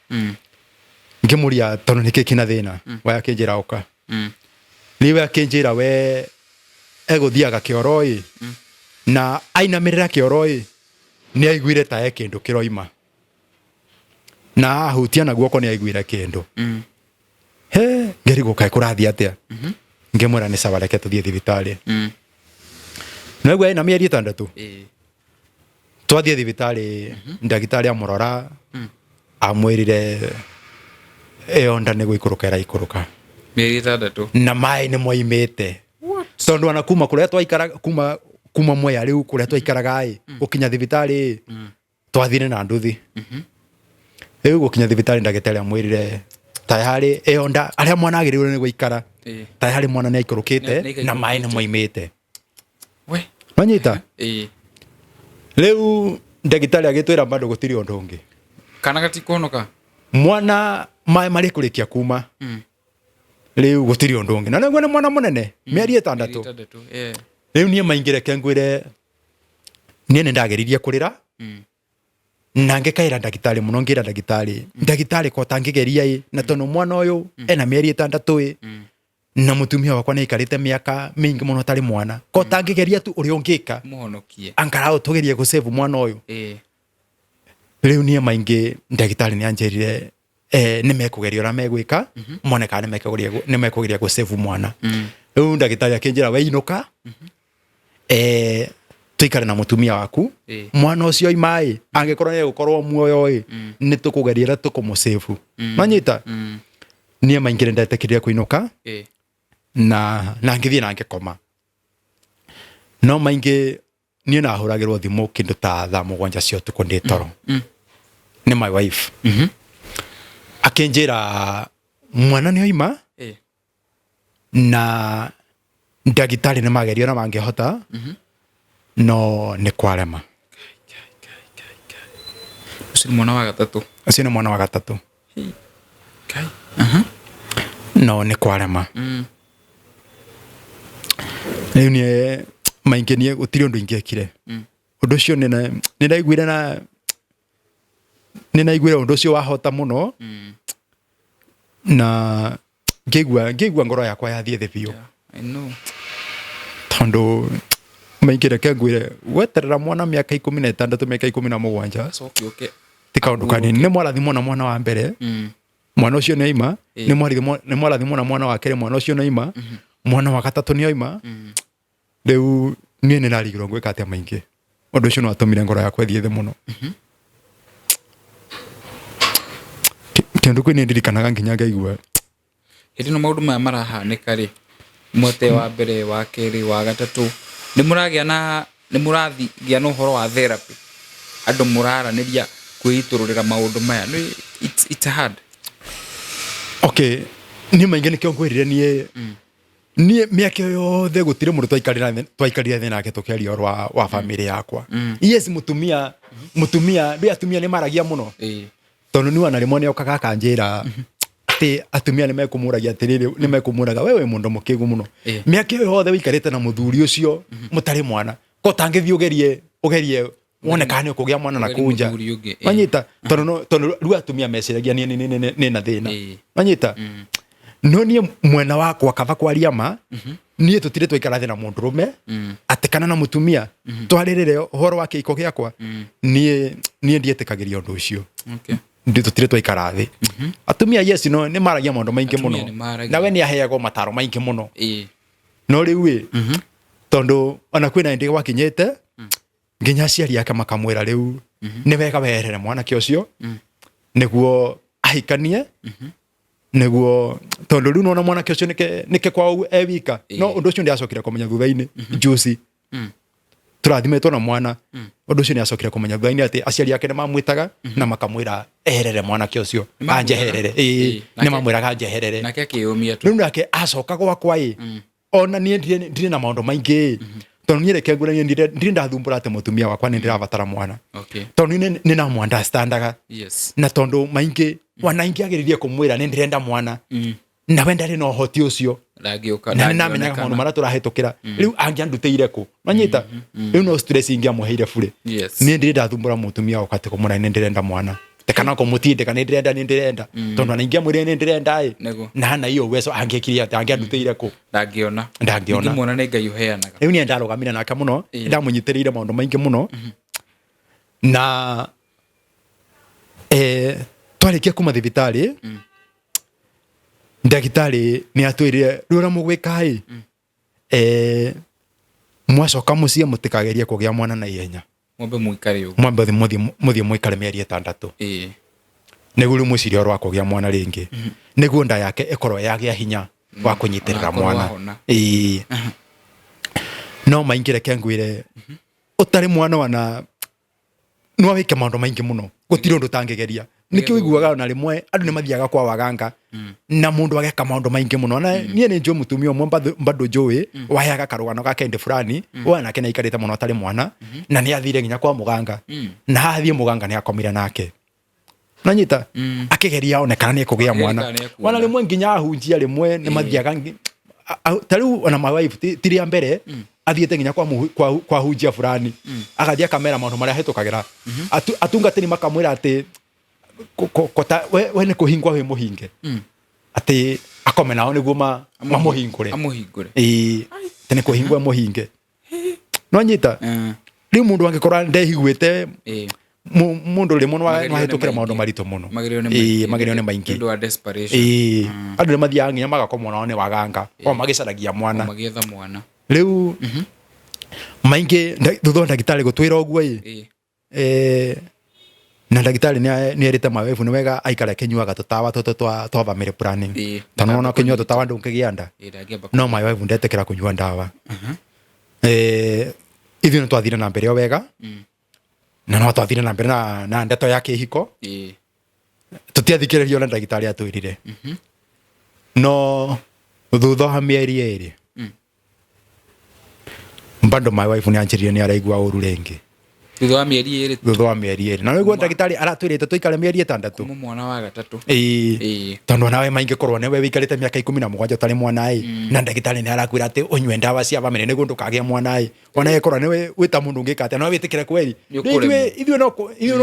Ngimuria tono niki kina thina. Wa akinjira oka. Niwe akinjira we eguthiaga kioro na ainamirira kioro ni aiguire ta kindu kiroima. Na ahutia na guoko ni aiguire kindu. He ngerigo kai kurathia atia. Ngimwira ni sawa reke tuthie thibitari. No gwe na mieri 6. Twathie thibitari ndagitari amurora amwirire onda ni guikuruka ikuruka mieri 6 na mai ni moimete tondu ana kuma kuria twaikara kuma moya riu kuria twaikaraga ukinya thibitari twathire na nduthi riu gukinya thibitari ndagitari amwirire tayari onda aria mwana agiriwe ni guikara tayari mwana ni aikurukite na mai ni moimete we manyita Riu ndagitari agitwira bado gutiri undu ungi. Kana gatikonoka. Mwana mai mari kurikia kuma. Riu gutiri undu ungi. Na niguo ni mwana munene. Mieri 6. Riu nie maingire kengwire nie ni ndageririe kurira. Na ngekaira ndagitari muno ngira ndagitari ko tangigeria na tono mwana uyu ena mieri 6 na mutumia wakwa ni ikarite miaka mingi muno tari mwana ko tangigeria tu uri ungika muhonokie ankarao tugerie ku save mwana uyu riu nie maingi ndagitari ni anjerire ni mekugeria ora megwika moneka ni mekugeria ku save mwana riu ndagitari akinjira we inuka tuikare na mutumia waku mwana ucio imai angekorwo ni gukorwo muoyo ni tukugeria tukumusevu manyita nie maingi ndatekiria kuinuka na ngithie na ngikoma no maingi nie na huragirwo thimu kindu ta thaa 7 cia utuku ndi toro ni my wife akinjira mwana ni oima na ndagitari ni magerio na mangehota no ni kwarema ucio mwana wa gatatu ucio ni mwana wa gatatu no ni kwarema riu nie maingi nie gutiri undu ingiekire undu ucio ni naiguire undu ucio wahota muno na ngigua ngoro yakwa yathie thi biu I know tondu maingi reke ngwire weterera mwana miaka 16 miaka 17 okay ti kaundu kanini ni mwarathimo na mwana wa mbere mwana ucio ni ima ni mwarathimo na mwana wa kere mwana ucio ni ima mwana wa gatatu ni oima riu nie ni narigirwo ngwika atia maingi undu ucio no atumire ngoro yakwa ithie thi muno kindu kwini ndirikanaga nginya ngaigua hindi no maundu maya marahanika ri mwote wa mbere wa keri wa gatatu ni muragia na uhoro wa therapy andu muraraniria kwitururira maundu maya it's hard okay ni maingi nikio ngwirire nie miaka yothe gutire mundu twaikarire thina nake tukiaria wa family yakwa yes mutumia bi atumia ni maragia muno tondu ni wana rimwe ni okaga kanjira ati atumia ni mekumuragia atiriri ni mekumuraga wewe mundu mukigu muno miaka yothe wikarite na muthuri ucio mutari mwana ko tangithii ugerie wone kana kugia mwana na kunja manyita tono riu atumia meciragia ni na thina manyita no nie mwena wakwa kava kwaria ma nie tutire twaikara thina mundu rume atekana na mutumia twaririre horo wake iko giakwa nie ndietikagiria undu ucio ndi tutire twaikara thi atumia yes no ni maragia maundu maingi muno na we ni aheagwo mataro maingi muno no riu tondu ona kwina ndi wakinyete nginya aciari yake makamwira riu ni wega weherere mwanake ucio niguo ahikanie niguo tondu riu nona mwanake ucio nike kwao ewika no undu ucio ndiacokire kumenya thutha-ini juici turathimetwo na mwana undu ucio ndiacokire kumenya thutha-ini ati aciari yake ni mamwitaga na makamwira eherere mwanake ucio anjeherere ni mamwiraga anjeherere nake akiumia tu riu nake acoka gwakwa ona nie ndire na maundu maingi tondu nie reke ngura ndire ndathumbura ati mutumia wakwa ni ndirabatara mwana tondu ni na mwana understandaga na tondu maingi wanaingi agiririe kumwira ni ndirenda mwana na wenda ri no hoti ucio na namenyaga maundu maria turahitukira riu angianduteire ku manyita riu no stress ingia muheire bure ni ndire ndathumbura mutumia wakwa ati kumwira ni ndirenda mwana tekana ko mutindika ni ndirenda tondu anaingia mwire ni ndirenda na hana hiyo uwezo angekiria ati angianduteire ku ndangiona ngimwona ni ngai uheanaga riu ni ndarugamira nake muno ndamunyitiriire maundu maingi muno na twarikia kuma thibitari ndagitari ni atwirire rura mugwika mwacoka mucie mutikagerie kugia mwana na ihenya mwambe muthie mwikare mieri 6 niguo riu mucirio rwa kugia mwana ringi niguo nda yake ikorwo yagia hinya wa kunyitirira mwana no maingire kengwire utari mwana wana no wike maundu maingi muno gutire undu tangegeria niki wiguaga na rimwe andu ni mathiaga kwa waganga na mundu ageka maundu maingi muno na nie ni njo mutumia umwe bado njui wayaga karugano ga kendi fulani wana kena ikarite muno atari mwana na ni athire nginya kwa muganga na athie muganga ni akomire nake nanyita akigeria one kana ni kugia mwana wana rimwe nginya ahunjia rimwe ni mathiaga tariu ona my wife tiri mbere athiete nginya kwa hunjia fulani agathia kamera maundu maria hitukagira atungatiri makamwira ati we ni kuhingwa we muhinge ati akome nao niguo mamuhingure tene kuhingwa muhinge no nyita riu mundu angikorwa ndehiguite mundu rimwe no ahitukira maundu marito muno magirio ni maingi andu ni mathiaga nginya magakomwo nao ni waganga o magicaragia mwana riu maingi thutha ndagitari gutwira uguo na ndagitari ni erite mawevu ni wega aikara kinyuaga tutawa twa family planning tanona kinyua tutawa ndungigia nda no mawevu ndetekera kunyua ndawa ithio twathire na mbere wega na no twathire na mbere na ndeto yake hiko tutiathikiririo na ndagitari atwirire no thutha wa mieri 2 bado my wife ni anjirie ni araigua uru rengi thutha wa mieri 2 na niguo ndagitari aratwirite tuikare mieri 6 mwana wa gatatu tondu nawe maingi korwo niwe wikarite miaka 17 utari mwana na ndagitari ni arakwira ati unywe ndawa cia family niguo ndukagie mwana wana korwo niwe wita mundu ngikate no witikire kweli ithio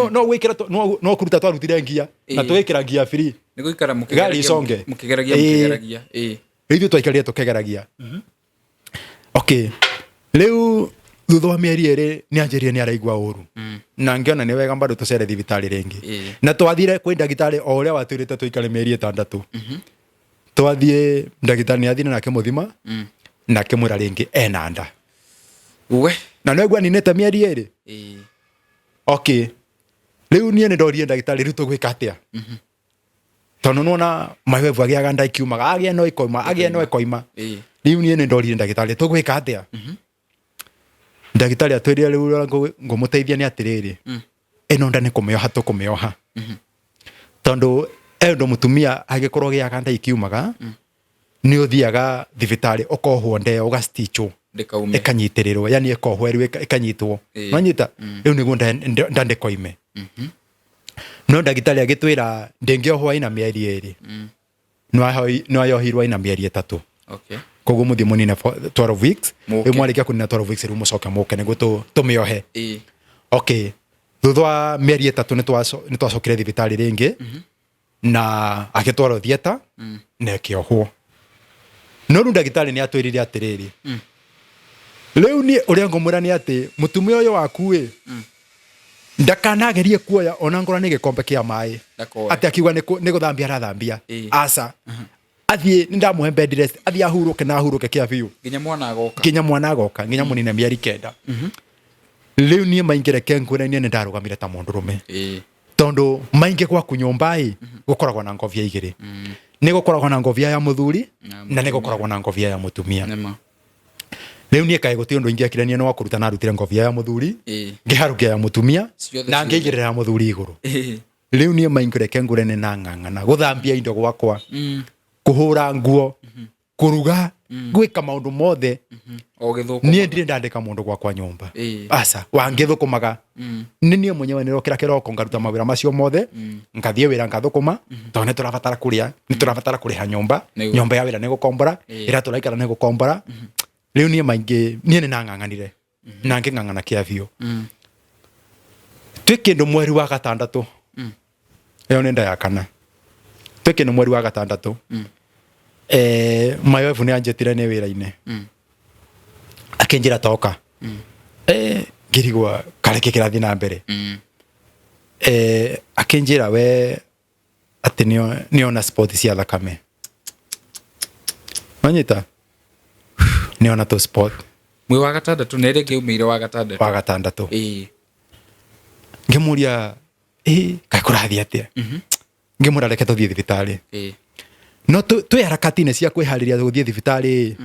no wikira no kuruta twarutire ngia na twikira ngia free niguo ikara mukigeragia ithio twaikarire tukegeragia okay riu thutha wa mieri 2 ni anjirie ni araigua uru na ngiona ni wega bado tucere thibitari ringi na twathire kwi ndagitari o uria watwirite tuikare mieri 6 twathie ndagitari ni athire nake muthima na kimwira ringi ena nda na negwa ninete mieri 2 okay riu nie ni ndorie ndagitari riu tugwika atia tondu nona mawevu agiaga nda ikiumaga agia no ikoima riu nie ni ndorie ndagitari tugwika atia ndagitari atwirire riu ngumuteithia ni atiriri eno nda ni kumioha tukumioha tondu endo mutumia agikorwo giaga nda ikiumaga ni uthiaga thibitari ukohwo nde ugastichwo ikanyitirirwo yani ikohwo riu ikanyitwo nonyita riu niguo nda ndikoime no ndagitari agitwira ndingiohwo ina mieri 2 no ayohirwo ina mieri 3 koguo muthie munine 12 weeks mwarikia kunina 12 weeks riu mucoke muke niguo tumiohe Okay, thutha wa mĩeri 3 nĩ twacokire thibitarĩ rĩngĩ na agĩtwarwo thieta na akĩohwo. No rĩu ndagĩtarĩ nĩ atwĩrire atĩrĩrĩ, rĩu niĩ ũrĩa ngũmwĩra nĩ atĩ mũtumia ũyũ waku ndakanagerie kuoya ona ngora nĩ gĩkombe kĩa maĩ atĩ akiuga nĩ gũthambia arathambia. Aca athiĩ nĩ ndamũhe bed rest, athiĩ ahurũke na ahurũke kĩa biũ nginya mwana agoka nginya mũnine mĩeri 9. Rĩu niĩ maingĩ reke ngwĩre niĩ nĩ ndarũgamire ta mũndũrũme tondũ maingĩ gwaku nyũmba gũkoragwo na ngobia igĩrĩ. Nĩ gũkoragwo na ngobia ya mũthuri na nĩ gũkoragwo na ngobia ya mũtumia. Rĩu niĩ kaĩ gũtirĩ ũndũ ingĩakire niĩ no kũruta na rutire ngobia ya mũthuri ngĩharukia ya mũtumia na ngĩigĩrĩra ya mũthuri igũrũ. Rĩu niĩ maingĩ reke ngwĩre nĩ na ng'ang'ana gũthambia indo gwakwa, kũhũra nguo, kũruga, gwĩka maũndũ mothe. Niĩ ndirĩ ndandĩka mũndũ gwakwa nyũmba. Aca wangĩthũkũmaga nĩ niĩ mwenyewe nĩ rokĩra kĩroko ngaruta mawĩra macio mothe ngathiĩ wĩra ngathũkũma tondũ nĩ tũrabatara kũrĩa, nĩ tũrabatara kũrĩha nyũmba ya wĩra nĩ gũkombora, ĩrĩa tũraikara nĩ gũkombora. Rĩu niĩ maingĩ niĩ nĩ nang'ang'anire na ngĩng'ang'ana kĩa biũ. Twĩ kĩndũ mweri wa 6 ĩyo nĩ nda ya 4. Twĩ kĩndũ mweri wa 6 my wife nĩ anjĩtire nĩ wĩra-inĩ akĩnjĩra toka. Ngĩrigwo kareke kĩrathiĩ na mbere. Akĩnjĩra we atĩ nĩ ona sport cia thakame. Manyita nĩ ona to sport mwĩ wa 6 nĩ rĩngĩ umĩire wa 6 wa 6. Ngĩmũria kaĩ kũrathiĩ atĩa? Ngĩmũra reke tũthiĩ thibitarĩ. No twĩ harakati-inĩ cia kwĩharĩria gũthiĩ thibitarĩ.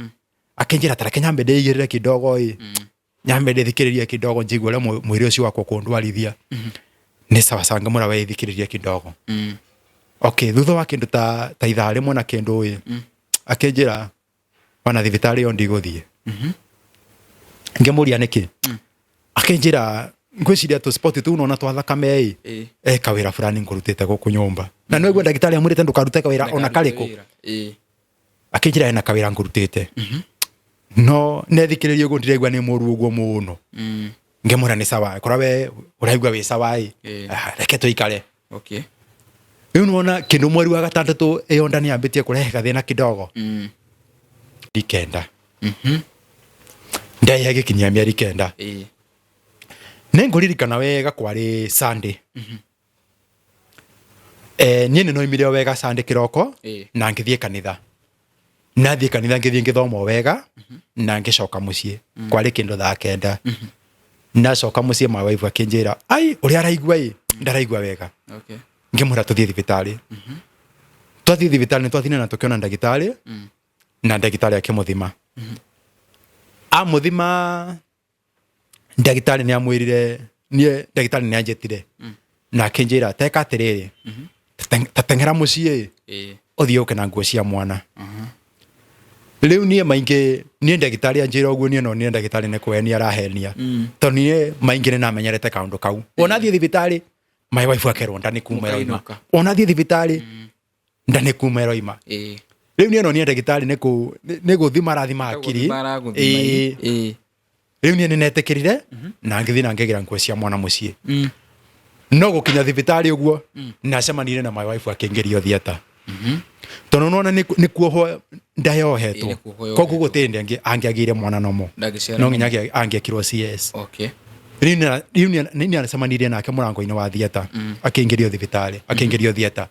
Akĩnjĩra tareke nyambe ndĩigĩrĩre kidogo nyambe ndĩthikĩrĩrie kidogo njigue ũrĩa mwĩrĩ ũcio wakwa kũndwarithia. Nĩ sawa sawa ngĩmũra we thikĩrĩrie kidogo. Okay, thutha wa kĩndũ ta ithaa rĩmwe na kĩndũ akĩnjĩra ona thibitarĩ yo ndigũthiĩ. Ngĩmũria nĩkĩ? Akĩnjĩra ngwĩciria tũ sport tũu nona twa thakame kawĩra fulani ngũrutĩte gũkũ nyũmba. Na no igwe ndagĩtarĩ amwĩrĩte ndũkarute kawĩra ona karĩkũ. Akĩnjĩra ena kawĩra ngũrutĩte. No nethikĩrĩrie ũguo ndiraigua nĩ mũru ũguo mũno. Ngĩmũra nĩ sawa kora we ũraigua wĩ sawa reke tũikare. Rĩu nĩwona kĩndũ mweri wa 6 ĩyo nda nĩ yambĩtie kũrehe gathĩna kidogo. 9. Ndaihe gĩkinyia mĩeri 9. Nĩ ngũririkana wega kwarĩ Sunday. Niĩ nĩ noimire wega Sunday kĩroko na ngĩthiĩ kanitha. Nathiĩ kanitha ngĩthiĩ ngĩthoma wega na ngĩcoka mũciĩ. Kwarĩ kĩndũ thaa 9. Nacoka mũciĩ my wife akĩnjĩra ai ũrĩa araigua ndaraigua wega. Ngĩmũra tũthiĩ thibitarĩ. Twathiĩ thibitarĩ nĩ twathire na tũkĩona ndagĩtarĩ na ndagĩtarĩ akĩmũthima. Amũthima ndagĩtarĩ nĩ amwĩrire niĩ ndagĩtarĩ nĩ anjĩtire na akĩnjĩra teka atĩrĩrĩ tateng'era mũciĩ ũthiĩ ũke na nguo cia mwana. Rĩu niĩ maingĩ niĩ ndagĩtarĩ anjĩra ũguo niĩ no niĩ ndagĩtarĩ nĩ kũhenia arahenia tondũ niĩ maingĩ nĩ namenyerete kaũndũ kau. Ona thiĩ thibitarĩ my wife akerwo nda nĩ kuma ĩroima. Ona thiĩ thibitarĩ nda nĩ kuma ĩroima. Rĩu niĩ no niĩ ndagĩtarĩ nĩ gũthima arathima akiri. Rĩu niĩ nĩ netĩkĩrire na ngĩthiĩ na ngĩgĩra nguo cia mwana mũciĩ. No gũkinya thibitarĩ ũguo nacemanirie na my wife akĩingĩrio thieta. Tondũ nona nĩ kuohwo nda yohetwo. Koguo gũtirĩ angĩagĩire mwana nomo. No nginya angĩekirwo CS. Rĩu nĩ anacemanirie nake mũrango-inĩ wa thieta akĩingĩrio thibitarĩ akĩingĩrio thieta.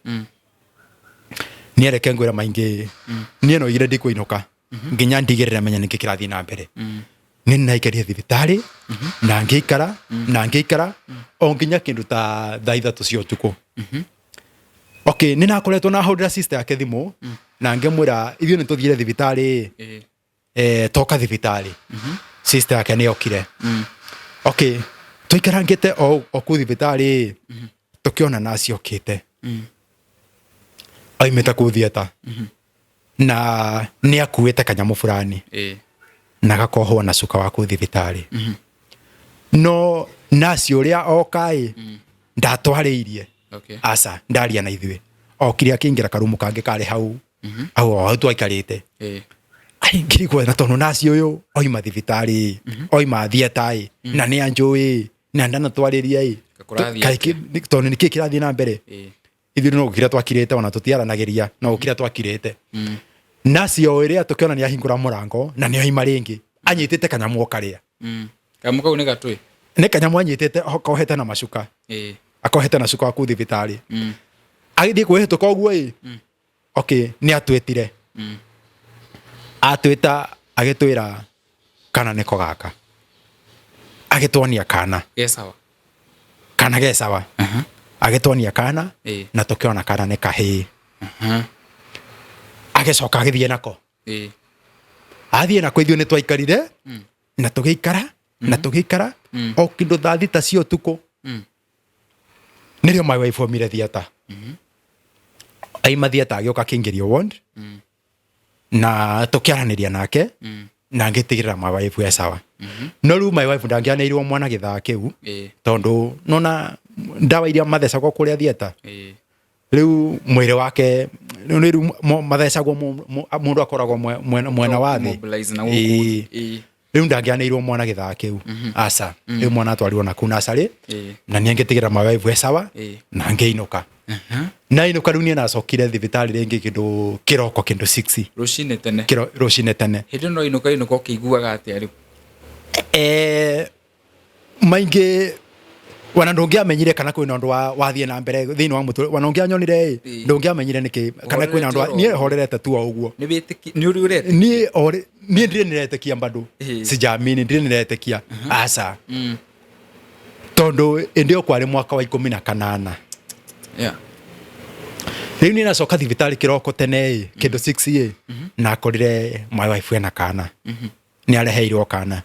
Niĩ reke ngwĩra maingĩ niĩ no igire ndikũinũka nginya ndigĩrĩre menya nĩkĩ kĩrathiĩ na mbere. Nĩ naikaria thibitarĩ na ngĩikara o nginya kĩndũ ta thaa 3 cia ũtukũ. Okay, nĩ nakoretwo na hũrĩra sister yake thimũ na ngĩmwĩra ithuĩ nĩ tũthiire thibitarĩ toka thibitarĩ. Sister yake nĩ okire. Okay, tũikarangĩte o kũu thibitarĩ tũkĩona naci okĩte. Oimĩte kũu thieta na nĩ akuĩte kanyamũ fulani na gakohwo na cuka wa kũu thibitarĩ. No naci ũrĩa okaĩ ndatwarĩirie. Aca ndaria na ithuĩ okire akĩingĩra karumu kangĩ karĩ hau twaikarĩte. Ai ngĩrigwo na tondũ naci ũyũ oima thibitarĩ oima thieta na nĩ anjũĩ na ndana twariria tondå nä kä kä rathiä na mbere ithuä no gå kä rä a twakirä te ona tå tiaranageria no gå kä rä a twakirä te nacio ä rä a tå kä ona nä ahingå ra må rango na nä oima rä ngä anyitä te kanyamå karä a kanyamå kau nä gatwä nä kanyamå anyitä te akohete na macuka akohete na cuka wa kå thibitarä agä thiä kwä hä tå ka å guo nä atwä tire atwä ta agä twä ra kana nä ko gaka agä twonia kana kana ge sawa agä twonia kana na tå kä ona kana nä kahä agä coka agä thiä nako athiä nako ithuä nä twaikarire na tå gä ikara na tå gä ikara o kä ndå thaa thita cio tukå nä rä o my wife omire thieta aima thieta agä å ka kä ingä rio na tå kä aranä ria nake na ngä tigä rä ra my wife e sawa no rä u my wife ndangä anä irwo mwana gä thaa kä u tondå nona ndawa iria mathecagwo kå rä a thieta rä u mwä rä wake nä rä u mathecagwo må ndå akoragwo mwena wa thä rä u ndangä anä irwo mwana gä thaa kä u aca rä u mwana atwarirwo naku nacarä na nä ngä tigä rä ra my wife e sawa na ngä inå ka na inå ka rä u niä nacokire thibitarä rä ngä kä ndå kä roko kä ndå rå cinä tene hä ndä no inå ka å kä iguaga atä a rä u maingä wana ndå ngä amenyire kana kwä na ndå wathiä na mbere thä inä wa må tå wana ndå ngä anyonire ndå ngä amenyire nä kä kana kwä na ndå niä horerete tu o å guo niä ndirä nä retekia mbandå sijamini ndirä nä retekia aca tondå ä ndä o kwarä mwaka wa 18 rä u nä nacoka thibitarä kä roko tene kä ndå 6 na akorire my wife ena kana nä areheirwo kana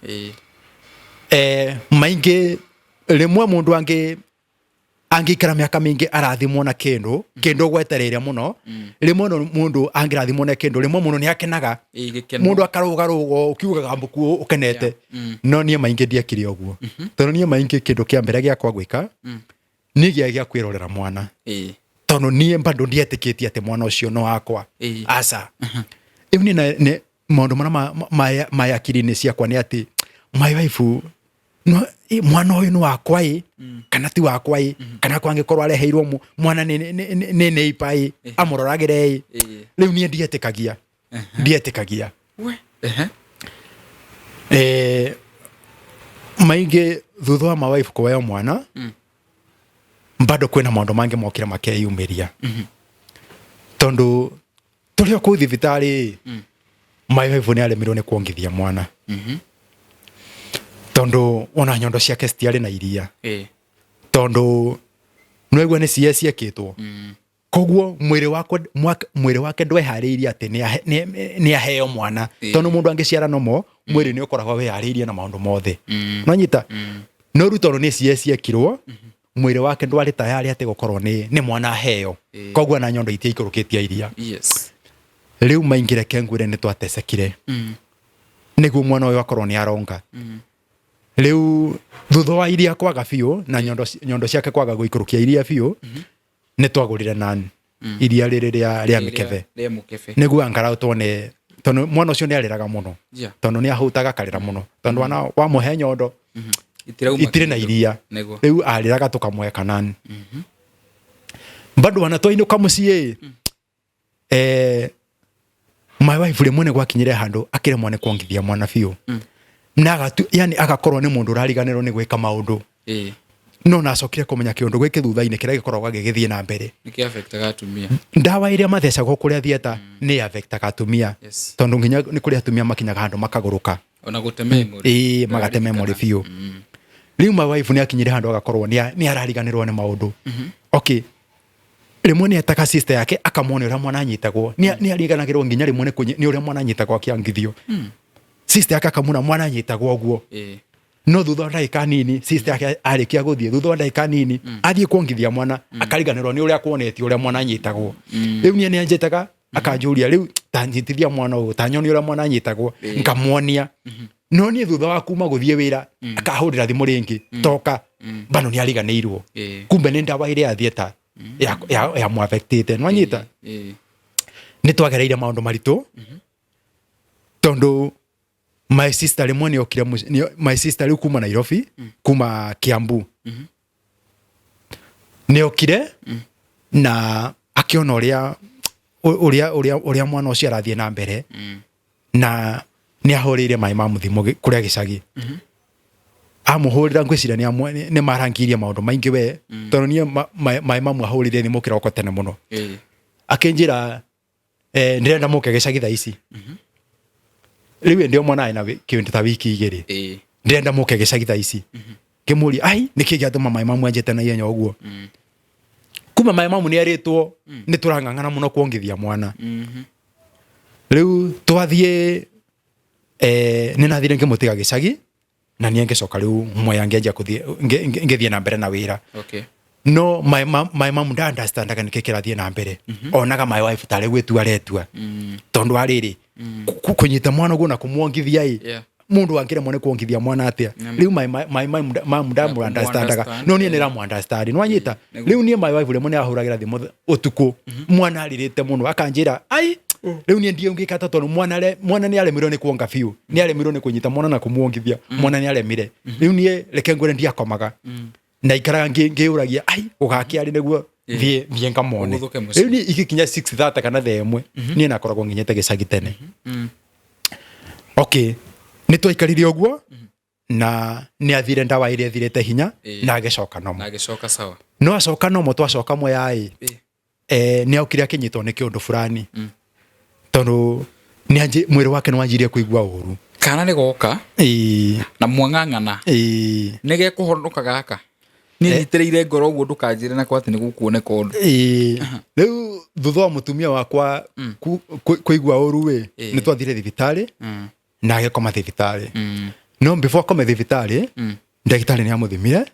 maingä rĩmwe mũndũ angĩikara mĩaka mĩingĩ arathimwo na kĩndũ gwetereire mũno rĩmwe mũndũ angĩrathimwo na kĩndũ rĩmwe mũndũ nĩ akenaga mũndũ akarũgarũga ũkiugaga mbũku ũkenete no niĩ maingĩ ndiekire ũguo tondũ niĩ maingĩ kĩndũ kĩa mbere gĩakwa gwĩka niĩ gĩa kwĩrorera mwana tondũ niĩ bado ndietĩkĩtie atĩ mwana ũcio no wakwa aca nĩ maũndũ marĩa ma akiri-inĩ ciakwa nĩ atĩ my wife no mwana ũyũ nĩ wakwa kana ti wakwa kana kwa angĩkorwo areheirwo mwana nĩ neipa amũroragĩre rĩu niĩ ndietĩkagia maingĩ thutha wa my wife kũheo mwana bado kwĩna maũndũ mangĩ mokire makeyumĩria tondũ tũrĩ o kũu thibitarĩ my wife nĩ aremirwo nĩ kuongithia mwana tondå ona nyondo ciake citiarä na iria tondå nwegua nä cie ciäkä koguo mwä wake ndweharä irie atä nä aheo mwana tondå må ndå angä ciara nomo mwä rä nä å koragwo weharä irie na maå ndå mothe no nyita no rä u tondå nä cie ciekirwo mwä rä wake ndwarä tayarä atä gå korwo nä mwana aheo koguo na nyondo itia ikå rå kä tia iria rä u maingä reke ngwä nä twatecekire nä guo mwana å yå akorwo nä aronga rä u thutha wa iria kwaga biå na nyondo ciake kwaga gå ikå rå kia iria biå nä twagå rire nan iria rä rä rä a mä kebe nä guo angarau twone tondå mwana å cio nä arä raga må no tondå nä ahutaga akarä ra må no tondå wana wa må he nyondo itirä na iria rä u arä raga tå kamwe kanan bado wana twainå ka må ciä my wife rä mwe nä gwakinyä re handå akä remwo nä kuongithia mwana biå na yani agakorwo nä må ndå rariganä rwo nä gwä ka maå ndå no nacokire kå menya kä å ndå gwä kä thutha-inä kä rä a gä koragwo gä gä thiä na mbere ndawa iria mathecagwo kå rä a thieta nä avectaga atumia tondå nginya nä kå rä atumia makinyaga handå makagå rå ka magate memory biå rä u my wife nä akinyä re handå agakorwo nä arariganä rwo nä maå ndå rä mwe nä etaga sister yake akamwona å rä a mwana anyitagwo nä ariganagä rwo nginya rä mwe nä å rä a mwana anyitagwo akä angithio sister yake akamuna mwana anyitagwo guo no thutha wa ndagĩka nini sister yake arĩkia gũthiĩ thutha wa ndagĩka nini athiĩ kuongithia mwana akariganĩrwo nĩ ũrĩa kuonetio ũrĩa mwana anyitagwo rĩu niĩ nĩ anjĩtaga akanjũria rĩu tanjĩtithia mwana ũyũ tanyoni ũrĩa mwana anyitagwo nkamuonia no niĩ thutha wa kuma gũthiĩ wĩra akahũrĩra thimũ rĩngĩ toka bano nĩ ariganĩirwo kumbe nĩ ndawa ĩrĩa athieta ya mwavektĩte no anyita nĩ twagereire maũndũ maritũ tondũ my sister rimwe ni okire my sister ri kuma Nairobi kuma Kiambu ni okire na akiona uria mwana ucio arathie na mbere na ni ahorire mai mamu thimo kuria gicagi amuhurira ngwicira ni marangirie maundu maingi we tondu nie mai mamu ahurire thimo kiroko tene muno akinjira ndirenda muke gicagi thaa ici riu ndio mwana ina kindu ta wiki igiri ndirenda muke gicagi thaa ici kimuri ai niki giatuma mai mamu anjete na yenya uguo kuma mai mamu ni aritwo ni turangangana muno kuongithia mwana riu twathie ni nathire ngimutiga gicagi na nie ngicoka riu moya ngenja kuthie ngithie na mbere na wira no my mom nda understandaga niki kirathie na mbere onaga my wife tare gwetu aretua tondu ariri kunyita mwana uguo na kumuongithia mundu angire mone kuongithia mwana atia riu my mom nda understandaga no nie nira mu understand no anyita riu nie my wife le mone ahuragira thimo utuku mwana aririte muno akanjira ai riu nie ndie ngikata tondu mwana ni aremirwo ni kuonga fiu ni aremirwo ni kunyita mwana na kumuongithia mwana ni aremire riu nie reke ngore ndia komaga na ikara ngiuragia ai ugakiari niguo thie ngamone riu ni ikikinya 6:30 kana themwe nie nakoragwo nginyete gicagi tene okay ni twaikarire uguo na ni athire ndawa iria thirete hinya na agicoka sawa no acoka no mo twacoka mo yai ni aukire akinyitwo ni kiundu fulani tondu ni mwiri wake ni wanjirie kuigua uru kana ni goka na mwangangana ni ge kuhonoka gaka ni nitereire ngoro uguo ndukanjire na kwati ni gukuoneka undu riu thutha mutumia wakwa kuigua uru we ni twathire thibitari na agikoma thibitari no before kome thibitari ndagitari ni amuthimire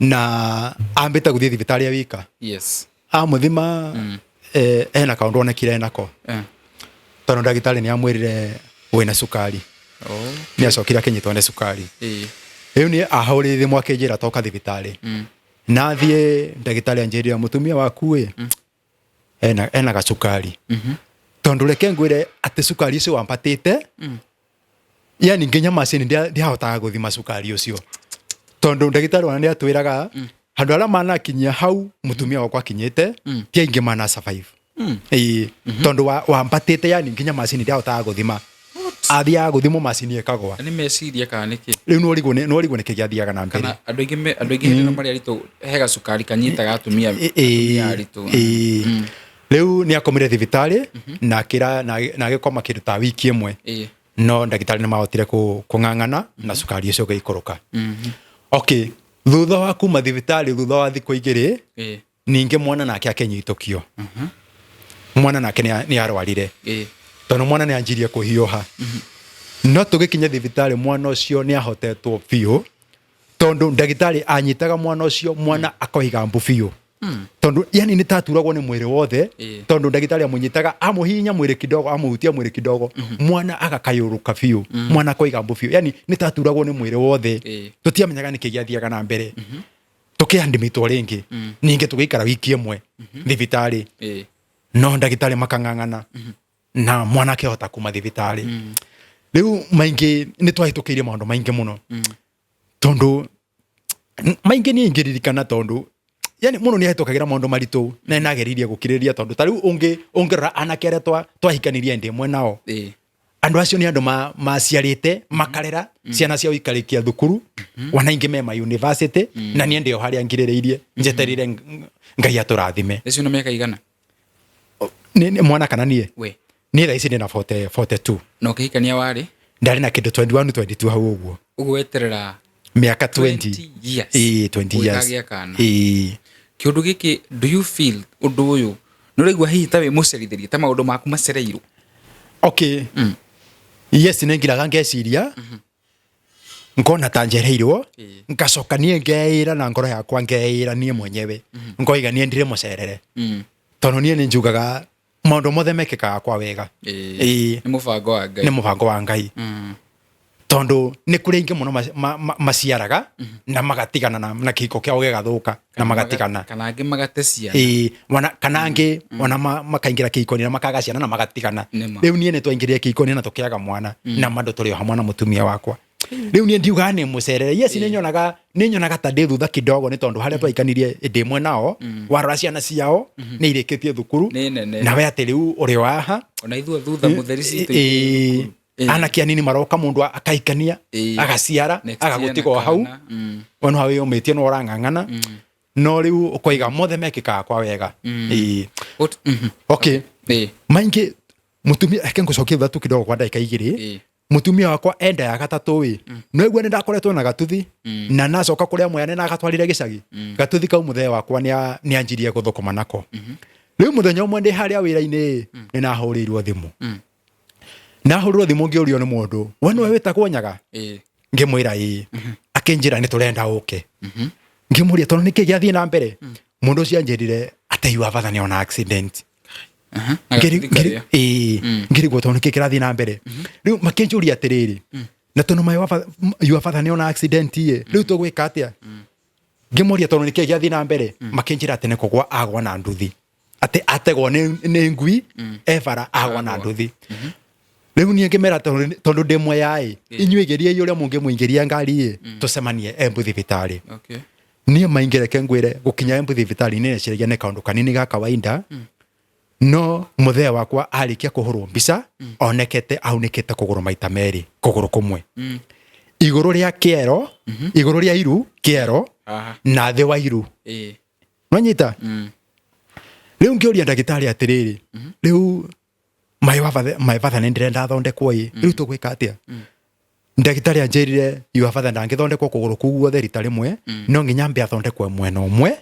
na ambita guthie thibitari ya wika amuthima ena kaundu onekire nako tondu ndagitari ni amwirire wina sukari ni acokire akinyitwo ni sukari riu ni ahurire thimo akinjira toka thibitari nathie ndagitari anjirira mutumia waku we ena gacukari tondu reke ngwire ati sukari ucio wampatite yani nginya macini ndiahotaga guthima sukari ucio tondu ndagitari wana ni atwiraga handu ara manakinyia hau mutumia wakwa akinyite ti aingi mana survive tondu wampatite yani nginya macini ndiahotaga guthima athia guthimo macini ekagwa ni meciria kana niki riu no rigu niki giathiaga na mbere kana andu ingi no mari aritu hega sukari kanyitaga atumia aritu riu ni akomire thibitari na kira na agikoma kindu ta wiki imwe no ndagitari ni mahotire kungangana na sukari ucio gaikoroka okay thutha wa kuma thibitari thutha wa thiku igiri ninge mwana nake akenyitukio mwana nake ni arwarire tondu mwana ni anjirie kuhioha no tugikinya thibitari mwana ucio ni ahotetwo biu tondu ndagitari anyitaga mwana ucio mwana akoiga mbu biu tondu yani ni taturagwo ni mwiri wothe tondu ndagitari amunyitaga amuhinya mwiri kidogo amuhutia mwiri kidogo mwana agakayuruka biu mwana akoiga mbu biu yani ni taturagwo ni mwiri wothe tutiamenyaga ni kigiathiaga na mbere tukiandimitwo ringi ninge tugikara wiki imwe thibitari no ndagitari makangangana na mwana akihota kuma thibitari riu maingi ni twahitukiire maundu maingi muno tondu maingi ni ingiririkana tondu yani muno ni ahitukagira maundu maritu na nageririe gukiriria tondu tariu ungirora anakere twahikanirie ndimwe nao andu acio ni andu maciarite makarera ciana ciao ikarikia thukuru wanaingi me university na nie ndio haria ngirireirie njeterire ngai aturathime ecio no miaka igana ni mwana kana nie we ni thaisi ni na 42 no kihikania wari ndari na kindu 21 22 hau uguo ugweterera miaka 20 years 20 years kiundu giki do you feel undu uyu nurigwa hihi tawe mucerithirie ta maundu maku macereirwo okay yes nengiraga ngeciria ngona tanjereirwo ngacoka nie ngeira na ngoro yakwa ngeira nie mwenyewe ngoiga nie ndire mucerere tondu nie ni njugaga maundu mothe mekikaga kwa wega ni mubango wa ngai ni mubango wa ngai tondu ni kuri ingi muno maciaraga na magatigana na kiko kiao gigathuka na magatigana kana angi magate ciana kana angi ona makaingira kiko na makaga ciana na magatigana riu nie ni twaingiria kiko na tukiaga mwana na mando turi hamwe na mutumia wakwa riu nie ndiuga ni mucerere yes ni nyonaga ta ndi thutha kidogo ni tondu haria twaikanirie ndimwe nao warora ciana ciao ni irikitie thukuru na we ati riu uri waha ona ithu thutha mutherisi tu anake anini maroka mundu akaikania agaciara agagutigwo hau wanu hawe umetie no orang'ang'ana no riu ukoiga mothe mekikaga kwa wega okay maingi mutumia akengucokia thatu kidogo kwa ndagika igiri mutumia wakwa enda ya gatatu no igua ni ndakoretwo na gatuthi na nacoka kuria mwene na agatwarire gicagi gatuthi kau muthee wakwa ni anjirie guthukuma nako riu muthenya umwe ndi haria wira-ini ni nahurirwo thimu nahurirwo thimu ngiurio ni mundu we niwe witagwo Nyaga ngimwira akinjira ni turenda uke ngimuria tondu niki giathie na mbere mundu ucio anjirire ate you have an accident ngirigwo tondu niki kirathie na mbere riu makinjuria atiriri na tondu you have an accident riu tugwika atia ngimuria tondu niki giathie na mbere makinjira ati ni kugwa agwa na nduthi ati ategwo ni ngui ebara agwa na nduthi riu nie ngimera tondu ndimwe yai inyue igeria uria mungi muingiria ngari tucemanie Embu thibitari nie maingire kengwire gukinya Embu thibitari ni neciragia ni kaundu kanini ga kawaida no muthee wakwa arikia kuhurwo mbica onekete aunikite kuguru maita meri kuguru kumwe iguru ria kiero iguru ria iru kiero na thi wa iru nwanyita riu ngiuria ndagitari atiriri riu my father ni ndirenda thondekwo riu tugwika atia ndagitari anjirire you father ndangithondekwo kuguru kuu guothe rita rimwe no nginya mbe athondekwo mwena umwe